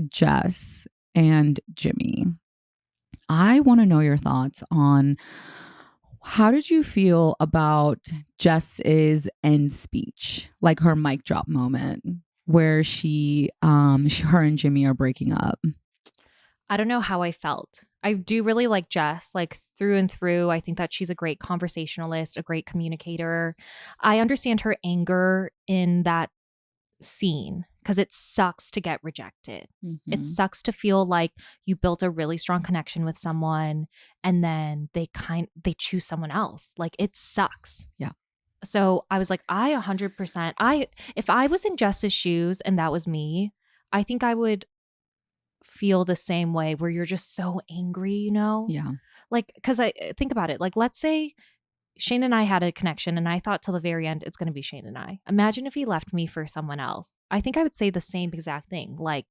Jess and Jimmy? I want to know your thoughts on how did you feel about Jess's end speech, like her mic drop moment where her and Jimmy are breaking up. I don't know how I felt. I do really like Jess, like through and through. I think that she's a great conversationalist, a great communicator. I understand her anger in that scene because it sucks to get rejected. Mm-hmm. It sucks to feel like you built a really strong connection with someone and then they choose someone else. Like it sucks. Yeah. So I was like, I 100%, if I was in Jess's shoes and that was me, I think I would feel the same way where you're just so angry, you know? Yeah. Like, because I think about it, like, let's say Shane and I had a connection and I thought till the very end, it's going to be Shane and I. Imagine if he left me for someone else. I think I would say the same exact thing. Like,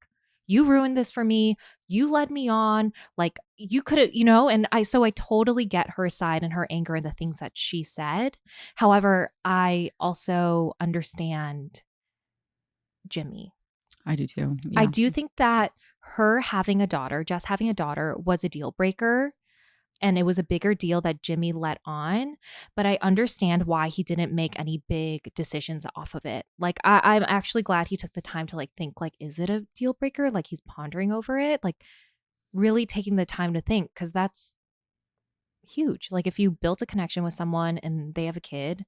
you ruined this for me. You led me on. Like, you could have, you know, and I totally get her side and her anger and the things that she said. However, I also understand Jimmy. I do too. Yeah. I do think that Jess having a daughter was a deal breaker. And it was a bigger deal that Jimmy let on. But I understand why he didn't make any big decisions off of it. Like, I'm actually glad he took the time to like think, like, is it a deal breaker? Like he's pondering over it, like really taking the time to think, because that's huge. Like if you built a connection with someone and they have a kid,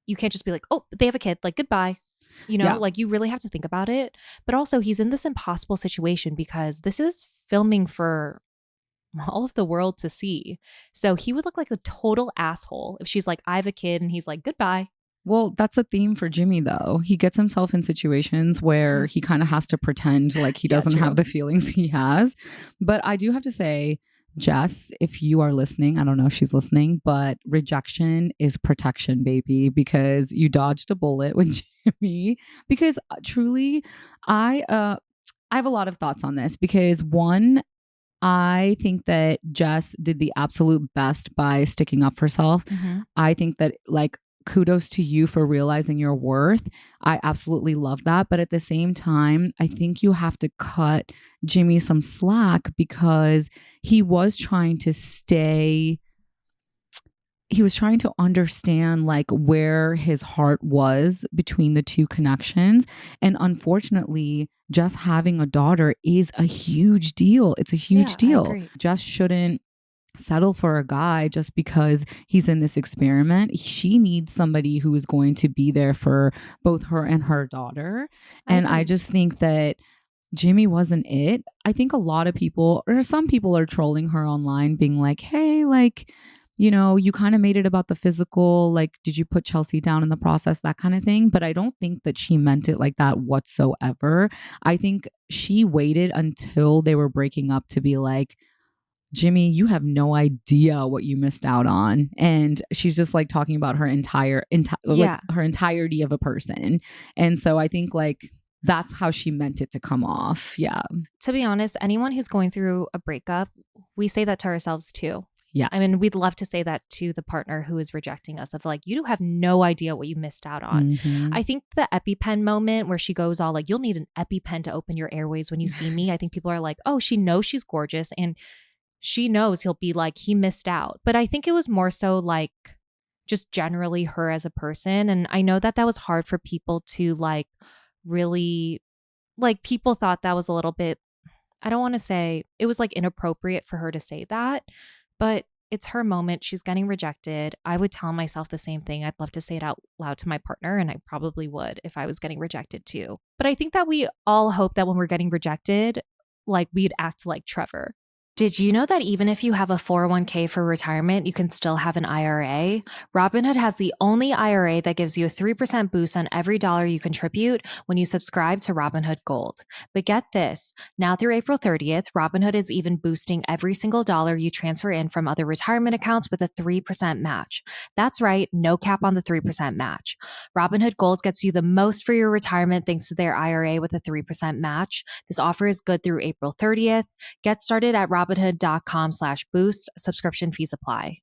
you can't just be like, oh, they have a kid, like goodbye. You know, like you really have to think about it. But also he's in this impossible situation because this is filming for all of the world to see. So he would look like a total asshole if she's like, I have a kid, and he's like, goodbye. Well, that's a theme for Jimmy, though. He gets himself in situations where he kind of has to pretend like he doesn't have the feelings he has. But I do have to say, Jess, if you are listening, I don't know if she's listening, but rejection is protection, baby, because you dodged a bullet with Jimmy. Because truly, I have a lot of thoughts on this because one, I think that Jess did the absolute best by sticking up for herself. Mm-hmm. I think that like kudos to you for realizing your worth. I absolutely love that. But at the same time, I think you have to cut Jimmy some slack because he was trying to understand like where his heart was between the two connections. And unfortunately, just having a daughter is a huge deal. It's a huge deal. Jess shouldn't settle for a guy just because he's in this experiment. She needs somebody who is going to be there for both her and her daughter. And I just think that Jimmy wasn't it. I think a lot of people, or some people, are trolling her online being like, hey, like, you know, you kind of made it about the physical, like, did you put Chelsea down in the process, that kind of thing. But I don't think that she meant it like that whatsoever. I think she waited until they were breaking up to be like, Jimmy, you have no idea what you missed out on. And she's just like talking about her her entirety of a person. And so I think like that's how she meant it to come off. Yeah. To be honest, anyone who's going through a breakup, we say that to ourselves too. Yeah. I mean, we'd love to say that to the partner who is rejecting us of like, you have no idea what you missed out on. Mm-hmm. I think the EpiPen moment where she goes all like, you'll need an EpiPen to open your airways when you see me. I think people are like, oh, she knows she's gorgeous. And she knows he'll be like, he missed out. But I think it was more so like just generally her as a person. And I know that was hard for people to like really, like people thought that was a little bit, I don't want to say it was like inappropriate for her to say that. But it's her moment. She's getting rejected. I would tell myself the same thing. I'd love to say it out loud to my partner, and I probably would if I was getting rejected too. But I think that we all hope that when we're getting rejected, like we'd act like Trevor. Did you know that even if you have a 401k for retirement, you can still have an IRA? Robinhood has the only IRA that gives you a 3% boost on every dollar you contribute when you subscribe to Robinhood Gold. But get this, now through April 30th, Robinhood is even boosting every single dollar you transfer in from other retirement accounts with a 3% match. That's right, no cap on the 3% match. Robinhood Gold gets you the most for your retirement thanks to their IRA with a 3% match. This offer is good through April 30th. Get started at robinhood.com/boost. Subscription fees apply.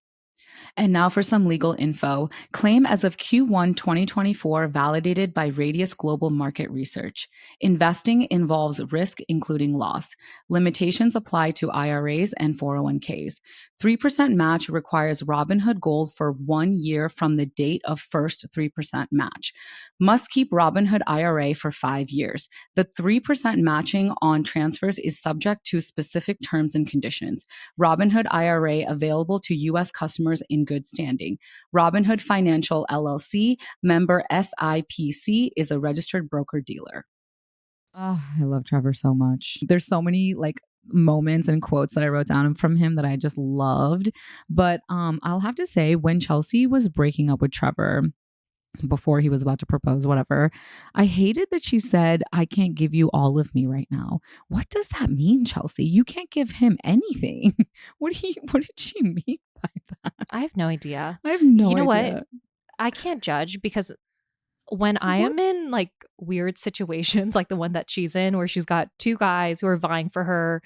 And now for some legal info. Claim as of Q1 2024 validated by Radius Global Market Research. Investing involves risk, including loss. Limitations apply to IRAs and 401ks. 3% match requires Robinhood Gold for 1 year from the date of first 3% match. Must keep Robinhood IRA for 5 years. The 3% matching on transfers is subject to specific terms and conditions. Robinhood IRA available to U.S. customers in good standing. Robinhood Financial LLC, member SIPC, is a registered broker dealer. Oh, I love Trevor so much. There's so many like moments and quotes that I wrote down from him that I just loved. But I'll have to say, when Chelsea was breaking up with Trevor, before he was about to propose, whatever, I hated that she said, I can't give you all of me right now. What does that mean, Chelsea? You can't give him anything. What did she mean by that? I have no idea. I have no idea. You know what? I can't judge because when I am in like weird situations, like the one that she's in, where she's got two guys who are vying for her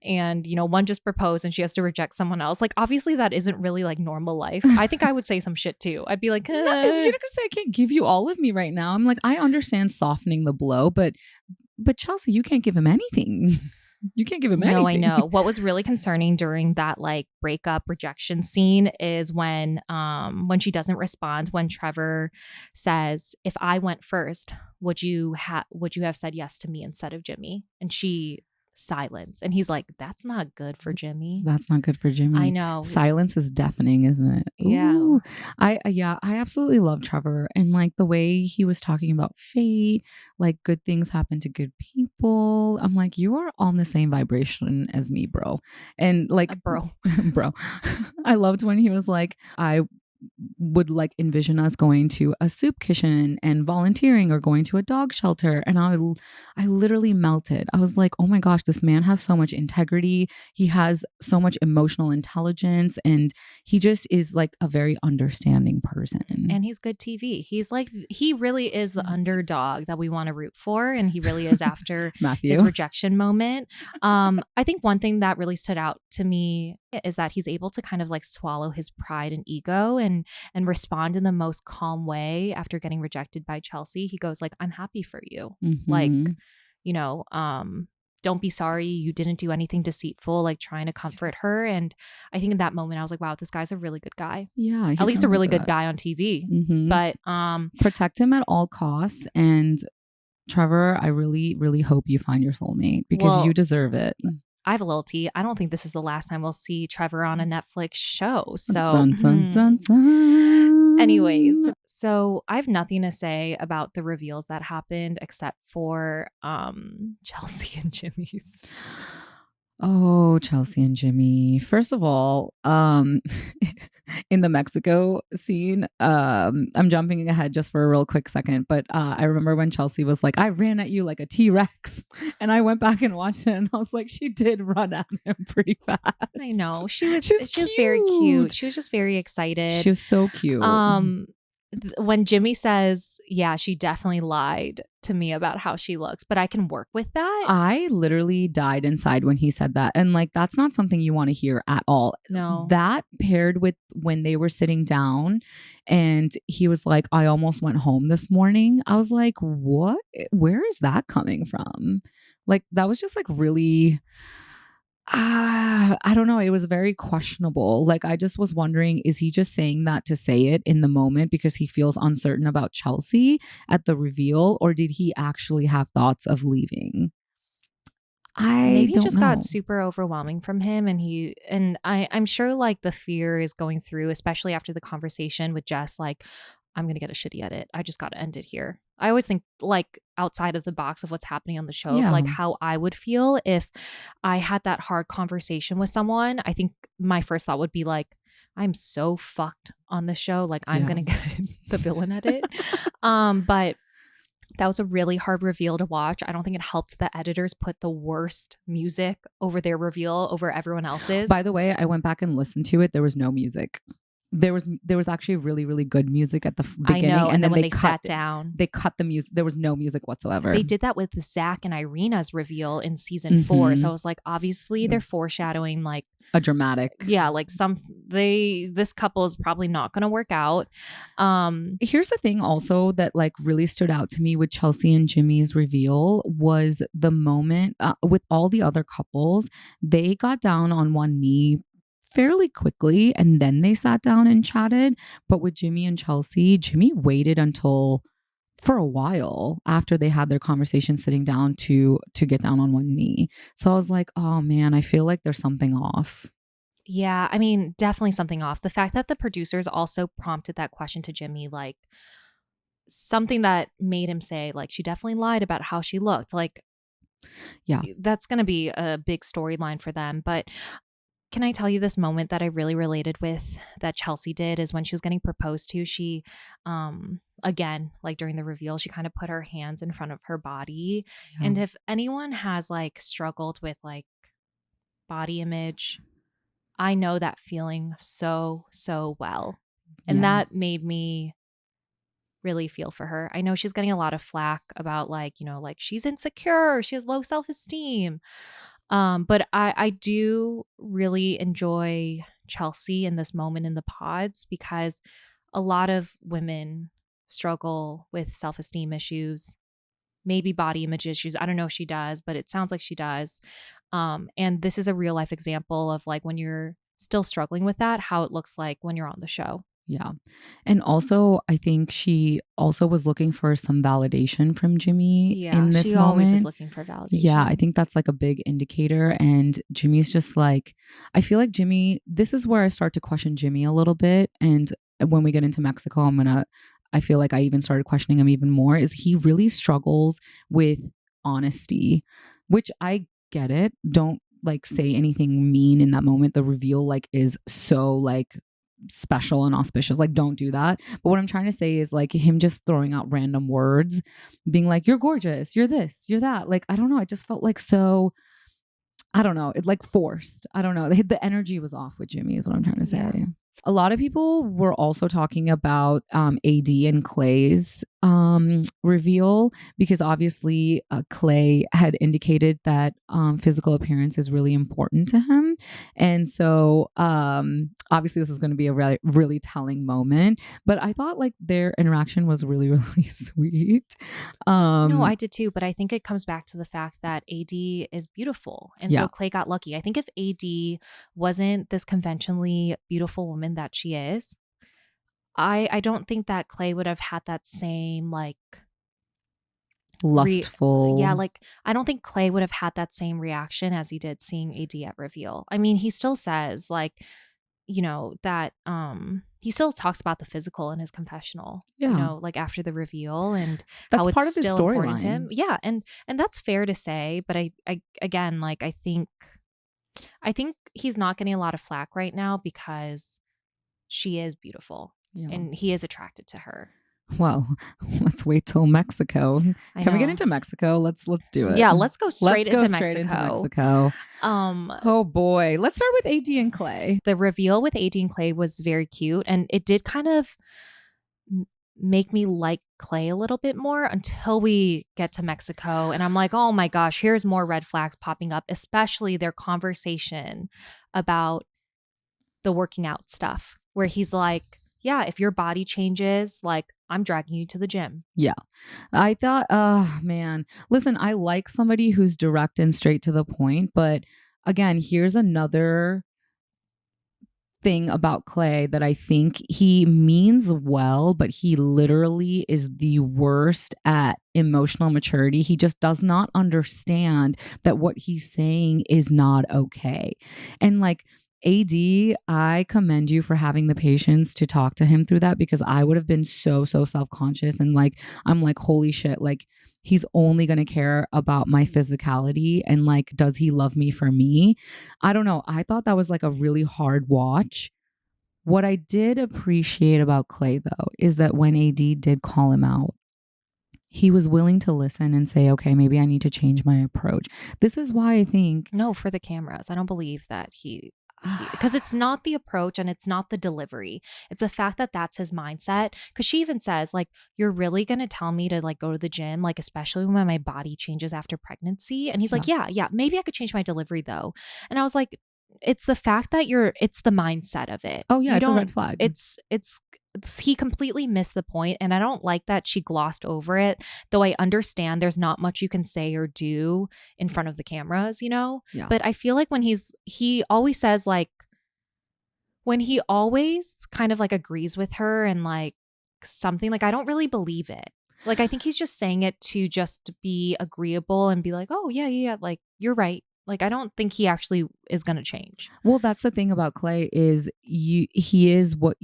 and, you know, one just proposed and she has to reject someone else. Like, obviously that isn't really like normal life. I think I would say some shit too. I'd be like, No, you're not gonna say I can't give you all of me right now. I'm like, I understand softening the blow, but Chelsea, you can't give him anything. You can't give him anything. No, I know. What was really concerning during that like breakup rejection scene is when she doesn't respond, when Trevor says, if I went first, would you have said yes to me instead of Jimmy? And she silence. And he's like, that's not good for Jimmy. That's not good for Jimmy. I know. Silence is deafening, isn't it? Yeah. Ooh. I absolutely love Trevor, and like the way he was talking about fate, like good things happen to good people. I'm like, you are on the same vibration as me, bro. And like, bro. I loved when he was like, I would like envision us going to a soup kitchen and volunteering or going to a dog shelter, and I literally melted. I was like, oh my gosh, this man has so much integrity, he has so much emotional intelligence, and he just is like a very understanding person, and he's good TV. He's like, he really is the underdog that we want to root for, and he really is after Matthew. His rejection moment. I think one thing that really stood out to me is that he's able to kind of like swallow his pride and ego and respond in the most calm way after getting rejected by Chelsea. He goes like, I'm happy for you. Mm-hmm. Like, you know, don't be sorry. You didn't do anything deceitful, like trying to comfort her. And I think in that moment, I was like, wow, this guy's a really good guy. Yeah. At least a really good guy on TV. Mm-hmm. But protect him at all costs. And Trevor, I really, really hope you find your soulmate because you deserve it. I have a little tea. I don't think this is the last time we'll see Trevor on a Netflix show. So, dun, dun, dun, dun. Anyways, so I have nothing to say about the reveals that happened except for Chelsea and Jimmy's. Oh, Chelsea and Jimmy. First of all, in the Mexico scene, I'm jumping ahead just for a real quick second, but I remember when Chelsea was like, I ran at you like a T-Rex, and I went back and watched it, and I was like, she did run at him pretty fast. I know. She was very cute. She was just very excited. She was so cute. When Jimmy says, yeah, she definitely lied to me about how she looks, but I can work with that. I literally died inside when he said that. And like, that's not something you want to hear at all. No. That paired with when they were sitting down and he was like, I almost went home this morning. I was like, what? Where is that coming from? Like, that was just like really... I don't know. It was very questionable. Like, I just was wondering, is he just saying that to say it in the moment because he feels uncertain about Chelsea at the reveal, or did he actually have thoughts of leaving? Maybe it just got super overwhelming from him, and I'm sure like the fear is going through, especially after the conversation with Jess, like, I'm gonna get a shitty edit. I just gotta end it here. I always think like outside of the box of what's happening on the show, of Yeah. like how I would feel if I had that hard conversation with someone. I think my first thought would be like, I'm so fucked on the show. Like I'm Yeah. gonna get the villain at it. But that was a really hard reveal to watch. I don't think it helped the editors put the worst music over their reveal over everyone else's. By the way, I went back and listened to it. There was no music. There was actually really, really good music at the beginning. I know. And then when they cut sat down, they cut the music. There was no music whatsoever. they did that with Zach and Irina's reveal in season 4. So I was like, obviously they're foreshadowing like a dramatic. Yeah, like this couple is probably not going to work out. Here's the thing also that like really stood out to me with Chelsea and Jimmy's reveal was the moment with all the other couples, they got down on one knee fairly quickly and then they sat down and chatted. But with Jimmy and Chelsea, Jimmy waited until for a while after they had their conversation sitting down to get down on one knee. So I was like, oh man, I feel like there's something off. Yeah, I mean, definitely something off. The fact that the producers also prompted that question to Jimmy, like something that made him say, like, she definitely lied about how she looked. Like, yeah, that's going to be a big storyline for them. But can I tell you this moment that I really related with that Chelsea did is when she was getting proposed to, she, again, like during the reveal, she kind of put her hands in front of her body. Yeah. And if anyone has like struggled with like body image, I know that feeling so well. And that made me really feel for her. I know she's getting a lot of flack about like, you know, like she's insecure, she has low self-esteem. But I do really enjoy Chelsea in this moment in the pods because a lot of women struggle with self-esteem issues, maybe body image issues. I don't know if she does, but it sounds like she does. And this is a real life example of like when you're still struggling with that, how it looks like when you're on the show. Yeah. And also, I think she also was looking for some validation from Jimmy in this she moment. always is looking for validation. Yeah, I think that's like a big indicator. And Jimmy's just like, I feel like Jimmy, this is where I start to question Jimmy a little bit. And when we get into Mexico, I feel like I even started questioning him even more, is he really struggles with honesty, which I get it. Don't like say anything mean in that moment. The reveal like is so like special and auspicious, like don't do that. But what I'm trying to say is like him just throwing out random words, being like, you're gorgeous, you're this, you're that, like I don't know, I just felt like so, I don't know, it like forced. I don't know, the energy was off with Jimmy is what I'm trying to say. Yeah. A lot of people were also talking about AD and Clay's reveal because obviously Clay had indicated that physical appearance is really important to him. And so obviously this is going to be a really, really telling moment. But I thought like their interaction was really, really sweet. No, I did too. But I think it comes back to the fact that AD is beautiful. And so Clay got lucky. I think if AD wasn't this conventionally beautiful woman that she is, I don't think that Clay would have had that same like lustful. Like I don't think Clay would have had that same reaction as he did seeing AD at reveal. I mean, he still says like, you know, that he still talks about the physical in his confessional, you know, like after the reveal, and that's how it's part of his still important to him. storyline. Yeah, and that's fair to say, but I again, like I think he's not getting a lot of flack right now because she is beautiful and he is attracted to her. Well, let's wait till Mexico. Can we get into Mexico? Let's do it. Yeah, let's go straight into Mexico. Oh boy. Let's start with AD and Clay. The reveal with AD and Clay was very cute, and it did kind of make me like Clay a little bit more until we get to Mexico. And I'm like, oh my gosh, here's more red flags popping up, especially their conversation about the working out stuff, where he's like, yeah, if your body changes, like I'm dragging you to the gym. Yeah. I thought, oh man, listen, I like somebody who's direct and straight to the point. But again, here's another thing about Clay that I think he means well, but he literally is the worst at emotional maturity. He just does not understand that what he's saying is not okay. And like, AD, I commend you for having the patience to talk to him through that, because I would have been so self-conscious, and like I'm like, holy shit, like he's only going to care about my physicality, and like does he love me for me? I don't know. I thought that was like a really hard watch. What I did appreciate about Clay though is that when AD did call him out, he was willing to listen and say, okay, maybe I need to change my approach. This is why I think No, for the cameras. I don't believe that because it's not the approach and it's not the delivery. It's the fact that that's his mindset. Because she even says, like, you're really going to tell me to like go to the gym, like, especially when my body changes after pregnancy. And he's like, yeah, maybe I could change my delivery though. And I was like, it's the fact that it's the mindset of it. Oh yeah, You it's a don't- red flag. He completely missed the point, and I don't like that she glossed over it, though I understand there's not much you can say or do in front of the cameras, you know? Yeah. But I feel like when he always says, like, when he always kind of like agrees with her and like something, like, I don't really believe it. Like, I think he's just saying it to just be agreeable and be like, oh yeah, like, you're right. Like, I don't think he actually is going to change. Well, that's the thing about Clay is he is what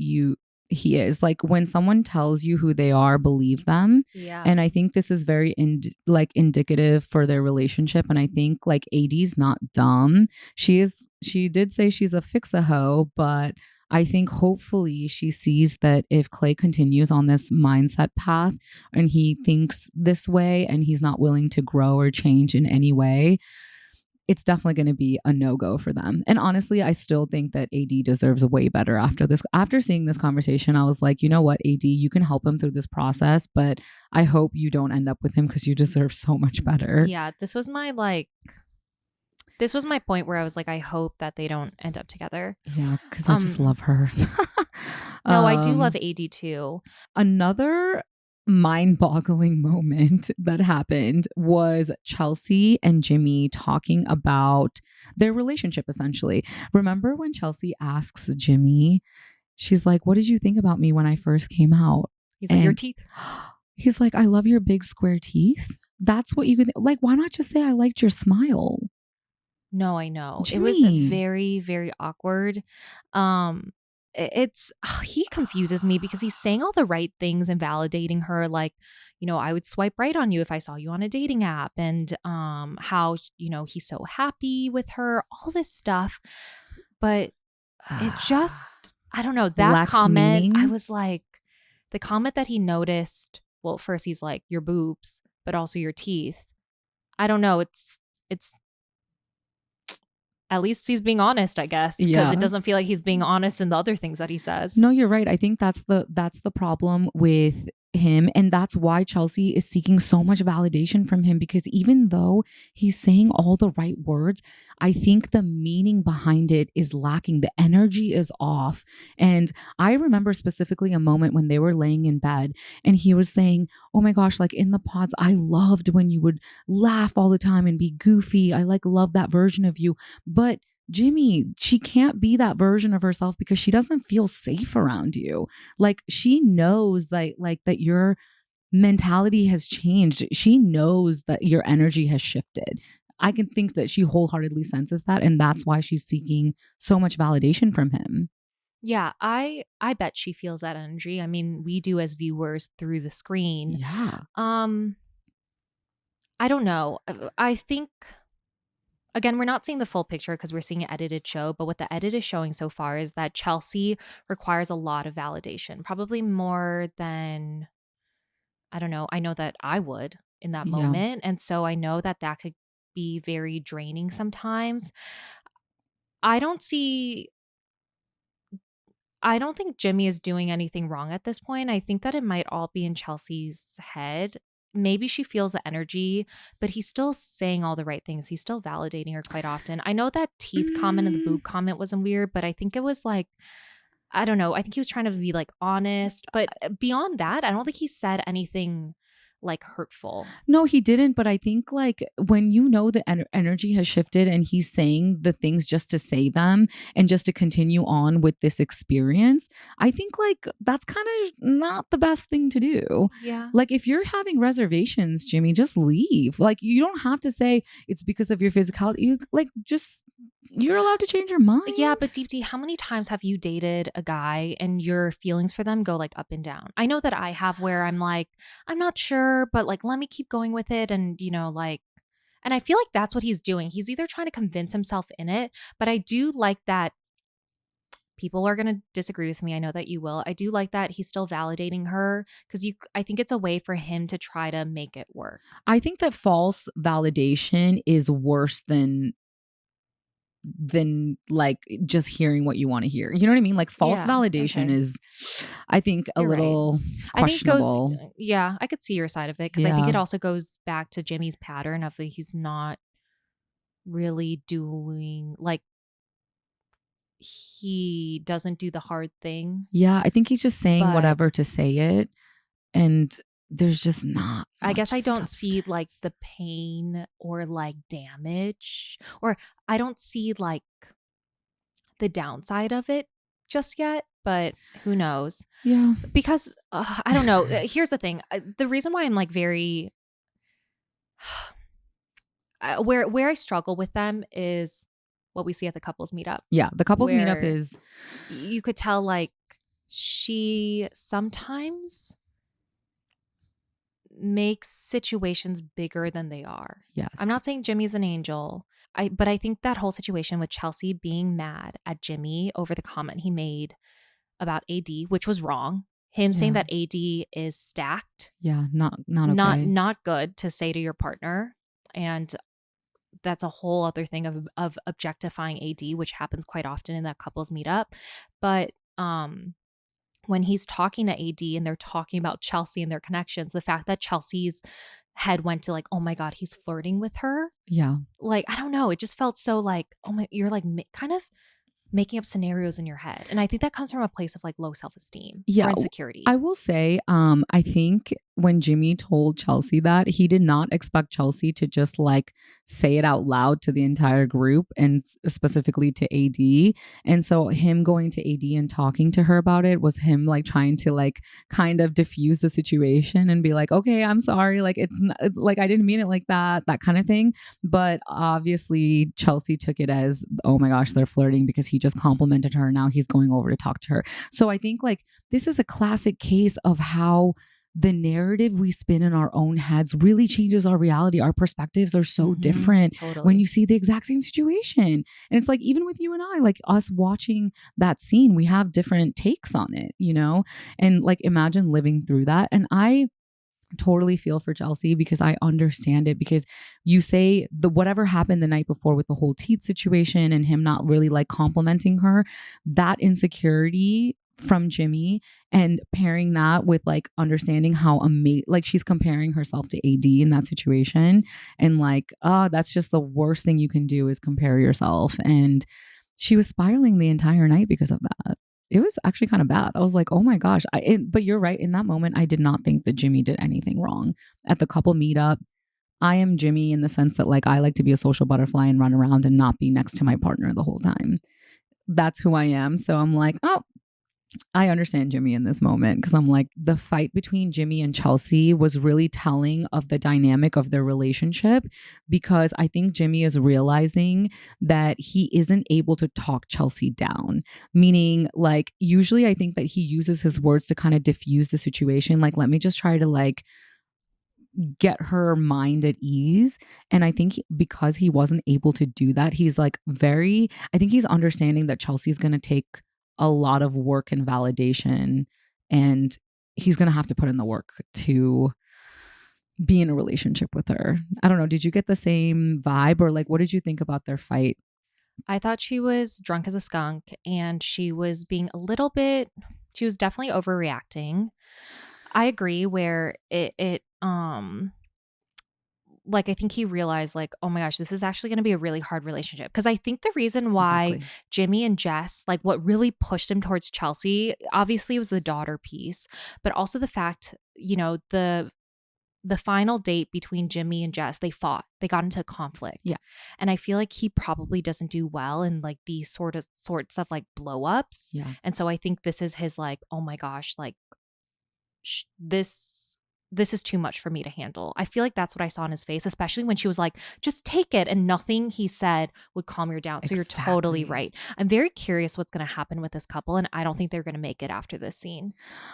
he is. Like when someone tells you who they are, believe them. Yeah. And I think this is very indicative for their relationship. And I think like AD's not dumb. She did say she's a fix-a-hoe, but I think hopefully she sees that if Clay continues on this mindset path and he thinks this way and he's not willing to grow or change in any way, it's definitely going to be a no-go for them. And honestly, I still think that AD deserves way better after this. After seeing this conversation, I was like, you know what, AD, you can help him through this process, but I hope you don't end up with him because you deserve so much better. Yeah, this was my point where I was like, I hope that they don't end up together. Yeah, because I just love her. No, I do love AD too. Another mind-boggling moment that happened was Chelsea and Jimmy talking about their relationship essentially. Remember when Chelsea asks Jimmy, she's like, what did you think about me when I first came out? He's like, your teeth. He's like, I love your big square teeth. That's what you could like. Why not just say I liked your smile? No, I know. Jimmy. It was very, very awkward. He confuses me because he's saying all the right things and validating her, like, you know, I would swipe right on you if I saw you on a dating app, and how, you know, he's so happy with her, all this stuff. But it just, I don't know, that lacks comment, meaning. I was like, the comment that he noticed, well, first he's like, your boobs, but also your teeth. I don't know, it's at least he's being honest, I guess, because it doesn't feel like he's being honest in the other things that he says. No, you're right. I think that's the problem with him, and that's why Chelsea is seeking so much validation from him, because even though he's saying all the right words, I think the meaning behind it is lacking. The energy is off. And I remember specifically a moment when they were laying in bed and he was saying, oh my gosh, like in the pods, I loved when you would laugh all the time and be goofy. I like love that version of you. But Jimmy, she can't be that version of herself because she doesn't feel safe around you. Like she knows like that your mentality has changed. She knows that your energy has shifted. I can think that she wholeheartedly senses that, and that's why she's seeking so much validation from him. Yeah, I bet she feels that energy. I mean, we do as viewers through the screen. Yeah. I don't know. I think, again, we're not seeing the full picture because we're seeing an edited show, but what the edit is showing so far is that Chelsea requires a lot of validation, probably more than, I don't know, I know that I would in that moment. And so I know that could be very draining sometimes. I don't think Jimmy is doing anything wrong at this point. I think that it might all be in Chelsea's head. Maybe she feels the energy, but he's still saying all the right things. He's still validating her quite often. I know that teeth comment and the boob comment wasn't weird, but I think it was like, I don't know. I think he was trying to be like honest, but beyond that, I don't think he said anything like hurtful. No, he didn't. But I think like when you know the energy has shifted and he's saying the things just to say them and just to continue on with this experience, I think like that's kind of not the best thing to do. Yeah. Like if you're having reservations, Jimmy, just leave. Like you don't have to say it's because of your physicality. You like just you're allowed to change your mind. Yeah, but Deepti, how many times have you dated a guy and your feelings for them go like up and down? I know that I have, where I'm like, I'm not sure, but like, let me keep going with it. And, like, and I feel like that's what he's doing. He's either trying to convince himself in it, but I do like that people are going to disagree with me. I know that you will. I do like that he's still validating her, because I think it's a way for him to try to make it work. I think that false validation is worse than like just hearing what you want to hear. You know what I mean? Like false Yeah, validation okay. is, I think, a You're right. little I think it goes, questionable. yeah, I could see your side of it, because I think Yeah. it also goes back to Jimmy's pattern of he's not really doing, like, he doesn't do the hard thing. Yeah, I think he's just saying But whatever to say it, and there's just not I guess much I don't see like substance. the pain or like damage, or I don't see like the downside of it just yet, but who knows? Yeah. Because I don't know. Here's the thing. The reason why I'm like very where I struggle with them is what we see at the couples meetup. Yeah, the couples meetup Where is you could tell like she sometimes makes situations bigger than they are. yes. I'm not saying Jimmy's an angel. But I think that whole situation with Chelsea being mad at Jimmy over the comment he made about AD, which was wrong. Him saying Yeah. that AD is stacked, Yeah, not okay. not good to say to your partner. And that's a whole other thing of objectifying AD, which happens quite often in that couples meetup. But when he's talking to AD and they're talking about Chelsea and their connections, the fact that Chelsea's head went to like, oh my God, he's flirting with her. Yeah. Like, I don't know. It just felt so like, oh my, you're like kind of making up scenarios in your head. And I think that comes from a place of like low self-esteem or insecurity. I will say, I think when Jimmy told Chelsea that, he did not expect Chelsea to just like say it out loud to the entire group and specifically to AD. And so him going to AD and talking to her about it was him like trying to like kind of diffuse the situation and be like, okay, I'm sorry. Like it's not, like I didn't mean it like that kind of thing. But obviously Chelsea took it as, oh my gosh, they're flirting because he just complimented her. Now he's going over to talk to her. So I think like this is a classic case of how the narrative we spin in our own heads really changes our reality. Our perspectives are so different when you see the exact same situation. And it's like, even with you and I, like us watching that scene, we have different takes on it, you know? And like, imagine living through that. And I totally feel for Chelsea because I understand it, because you say the whatever happened the night before with the whole Teeth situation and him not really like complimenting her, that insecurity from Jimmy, and pairing that with like understanding how amazing, like she's comparing herself to AD in that situation, and like, oh, that's just the worst thing you can do is compare yourself. And she was spiraling the entire night because of that. It was actually kind of bad. I was like, oh my gosh. But you're right. In that moment, I did not think that Jimmy did anything wrong. At the couple meetup, I am Jimmy in the sense that like I like to be a social butterfly and run around and not be next to my partner the whole time. That's who I am. So I'm like, oh, I understand Jimmy in this moment, because I'm like, the fight between Jimmy and Chelsea was really telling of the dynamic of their relationship, because I think Jimmy is realizing that he isn't able to talk Chelsea down. Meaning, like, usually I think that he uses his words to kind of diffuse the situation. Like, let me just try to like get her mind at ease. And I think because he wasn't able to do that, he's like I think he's understanding that Chelsea's going to take a lot of work and validation, and he's going to have to put in the work to be in a relationship with her. I don't know. Did you get the same vibe, or like, what did you think about their fight? I thought she was drunk as a skunk, and she was being she was definitely overreacting. I agree where like, I think he realized like, oh my gosh, this is actually going to be a really hard relationship. Because I think the reason why Jimmy and Jess, like what really pushed him towards Chelsea, obviously was the daughter piece, but also the fact, you know, the final date between Jimmy and Jess, they fought. They got into a conflict. Yeah. And I feel like he probably doesn't do well in like these sorts of like blow ups. Yeah. And so I think this is his like, oh my gosh, like this this is too much for me to handle. I feel like that's what I saw in his face, especially when she was like, just take it. And nothing he said would calm her down. So you're totally Exactly. right. I'm very curious what's going to happen with this couple. And I don't think they're going to make it after this scene.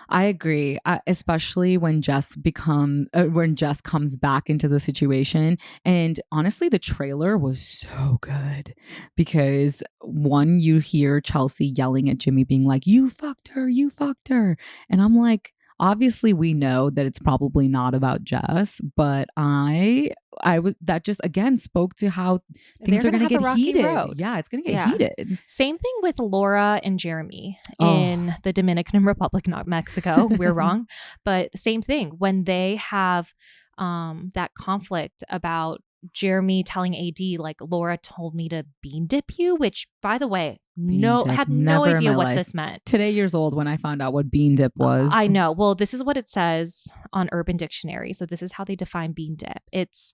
I agree, especially when when Jess comes back into the situation. And honestly, the trailer was so good because one, you hear Chelsea yelling at Jimmy, being like, "You fucked her, you fucked her," and I'm like, obviously, we know that it's probably not about Jess, but I was that just again spoke to how things They're are going gonna to have a get rocky heated. road. Yeah, it's going to get Yeah. heated. Same thing with Laura and Jeremy Oh. in the Dominican Republic, not Mexico. We're wrong. But same thing when they have that conflict about Jeremy telling AD, like, Laura told me to bean dip you, which, by the way, had no Never in idea my what life. this meant. Today years old when I found out what bean dip was. I know. Well, this is what it says on Urban Dictionary. So this is how they define bean dip. It's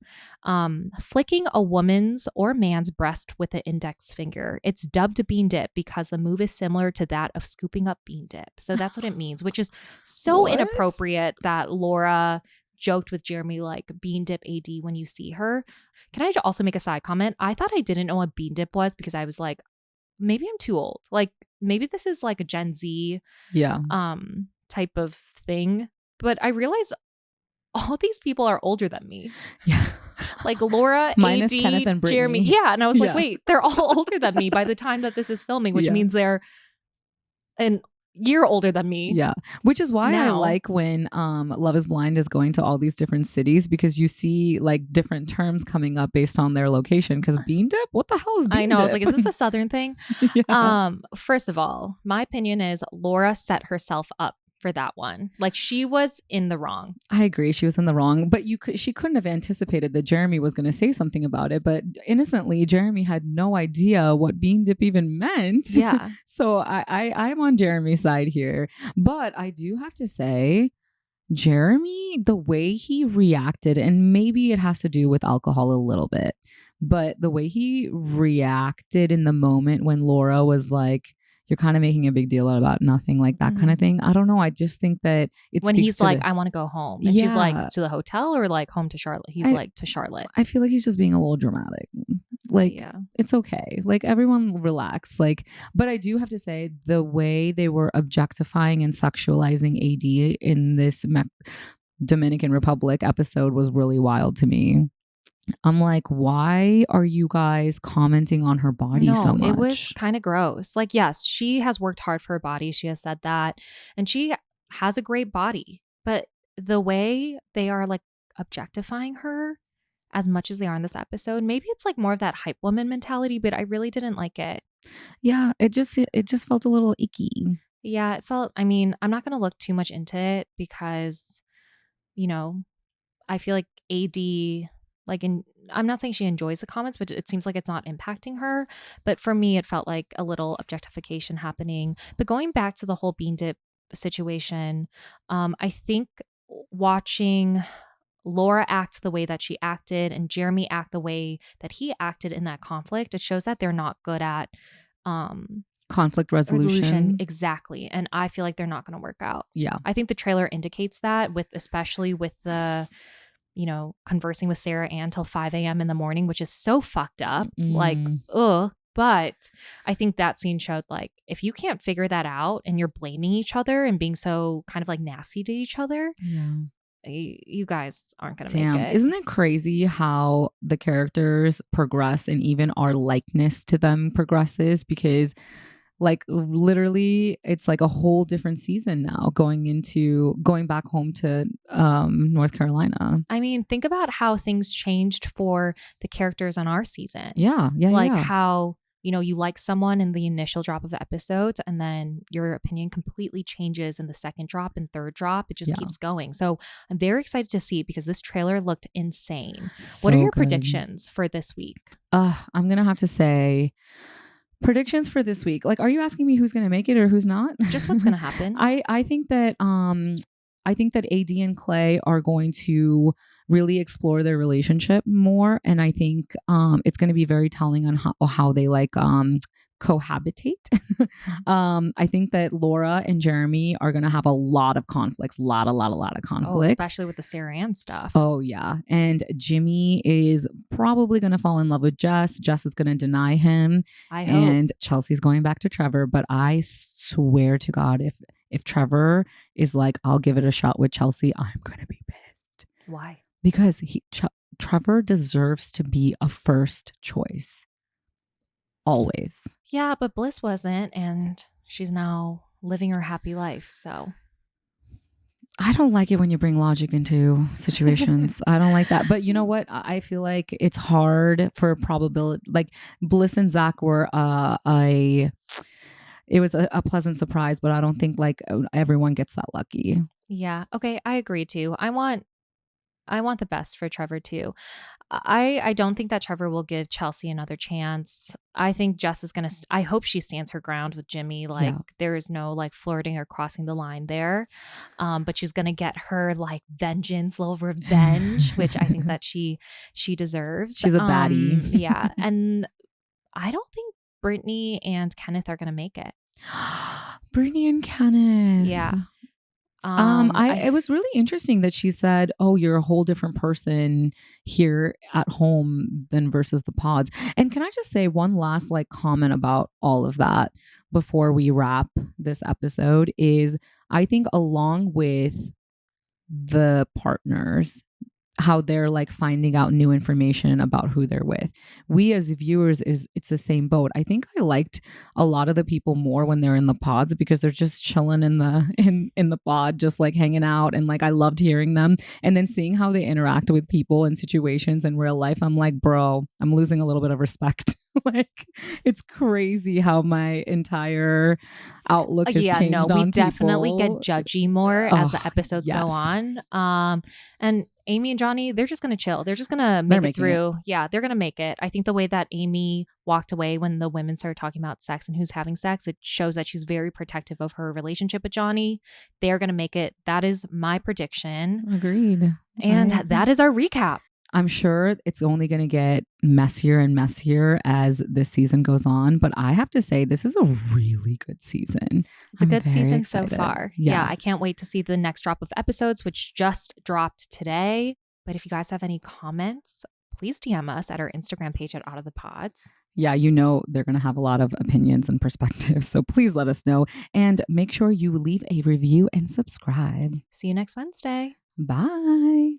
flicking a woman's or man's breast with the index finger. It's dubbed a bean dip because the move is similar to that of scooping up bean dip. So that's what it means, which is so What? inappropriate that Laura joked with Jeremy, like, bean dip AD when you see her. Can I also make a side comment? I thought I didn't know what bean dip was because I was like, maybe I'm too old. Like, maybe this is like a Gen Z type of thing. But I realized all these people are older than me. Yeah. Like Laura, Minus AD, Kenneth and Brittany. Jeremy. Yeah. And I was like, Yeah. wait, they're all older than me by the time that this is filming, which Yeah. means they're an year older than me. Yeah. Which is why I Now. like when Love is Blind is going to all these different cities because you see like different terms coming up based on their location. Because bean dip? What the hell is bean dip? I know. I was like, is this a Southern thing? Yeah. First of all, my opinion is Laura set herself up for that one. Like, she was in the wrong. I agree. She was in the wrong, but she couldn't have anticipated that Jeremy was going to say something about it. But innocently, Jeremy had no idea what bean dip even meant. Yeah. So I'm on Jeremy's side here. But I do have to say, Jeremy, the way he reacted, and maybe it has to do with alcohol a little bit, but the way he reacted in the moment when Laura was like, "You're kind of making a big deal about nothing," like that kind of thing. I don't know. I just think that it's when he's like, I want to go home. And she's like, to the hotel or like home to Charlotte? He's like, to Charlotte. I feel like he's just being a little dramatic. Like, Yeah. it's okay. Like, everyone relax. Like, but I do have to say the way they were objectifying and sexualizing AD in this Dominican Republic episode was really wild to me. I'm like, why are you guys commenting on her body so much? It was kind of gross. Like, yes, she has worked hard for her body. She has said that. And she has a great body. But the way they are like objectifying her as much as they are in this episode, maybe it's like more of that hype woman mentality, but I really didn't like it. Yeah, it just felt a little icky. Yeah, it felt, I mean, I'm not going to look too much into it because, you know, I feel like AD, like, I'm not saying she enjoys the comments, but it seems like it's not impacting her. But for me, it felt like a little objectification happening. But going back to the whole bean dip situation, I think watching Laura act the way that she acted and Jeremy act the way that he acted in that conflict, it shows that they're not good at conflict resolution. Exactly. And I feel like they're not going to work out. Yeah. I think the trailer indicates that, especially with the, you know, conversing with Sarah Ann till 5 a.m. in the morning, which is so fucked up. Like, ugh. But I think that scene showed, like, if you can't figure that out and you're blaming each other and being so kind of like nasty to each other, yeah, you guys aren't going to make it. Isn't it crazy how the characters progress and even our likeness to them progresses? Because like literally it's like a whole different season now going back home to North Carolina. I mean, think about how things changed for the characters on our season. Yeah. Like how, you know, you like someone in the initial drop of episodes and then your opinion completely changes in the second drop and third drop. It just keeps going. So I'm very excited to see it because this trailer looked insane. What are your predictions for this week? I'm going to have to say predictions for this week. Like, are you asking me who's going to make it or who's not? Just what's going to happen. I think that AD and Clay are going to really explore their relationship more, and I think it's going to be very telling on how they like cohabitate. I think that Laura and Jeremy are going to have a lot of conflicts, a lot of Oh, conflicts. especially with the Sarah Ann stuff. Oh, yeah. And Jimmy is probably going to fall in love with Jess. Jess is going to deny him. I hope. And Chelsea's going back to Trevor. But I swear to God, if Trevor is like, I'll give it a shot with Chelsea, I'm going to be pissed. Why? Because Trevor deserves to be a first choice. Always. Yeah, but Bliss wasn't, and she's now living her happy life. So I don't like it when you bring logic into situations. I don't like that. But you know what? I feel like it's hard for probability. Like Bliss and Zach were it was a pleasant surprise, but I don't think like everyone gets that lucky. yeah, okay, I agree too. I want the best for Trevor too. I don't think that Trevor will give Chelsea another chance. I think Jess is gonna. I hope she stands her ground with Jimmy. Like there is no like flirting or crossing the line there. But she's gonna get her like vengeance, little revenge, which I think that she deserves. She's a baddie. Yeah, and I don't think Brittany and Kenneth are gonna make it. Brittany and Kenneth. Yeah. It was really interesting that she said, "Oh, you're a whole different person here at home than versus the pods." And can I just say one last like comment about all of that before we wrap this episode is I think along with the partners, how they're like finding out new information about who they're with. We as viewers it's the same boat. I think I liked a lot of the people more when they're in the pods because they're just chilling in the pod, just like hanging out, and like I loved hearing them. And then seeing how they interact with people in situations in real life, I'm like, bro, I'm losing a little bit of respect. Like it's crazy how my entire outlook has changed on people. We definitely get judgy more as the episodes go on. And Amy and Johnny, they're just going to chill. They're just going to make it through. Yeah, they're going to make it. I think the way that Amy walked away when the women started talking about sex and who's having sex, it shows that she's very protective of her relationship with Johnny. They're going to make it. That is my prediction. Agreed. And that is our recap. I'm sure it's only going to get messier and messier as this season goes on. But I have to say, this is a really good season. It's a good season so far. Yeah, I can't wait to see the next drop of episodes, which just dropped today. But if you guys have any comments, please DM us at our Instagram page at Out of the Pods. Yeah, you know they're going to have a lot of opinions and perspectives. So please let us know. And make sure you leave a review and subscribe. See you next Wednesday. Bye.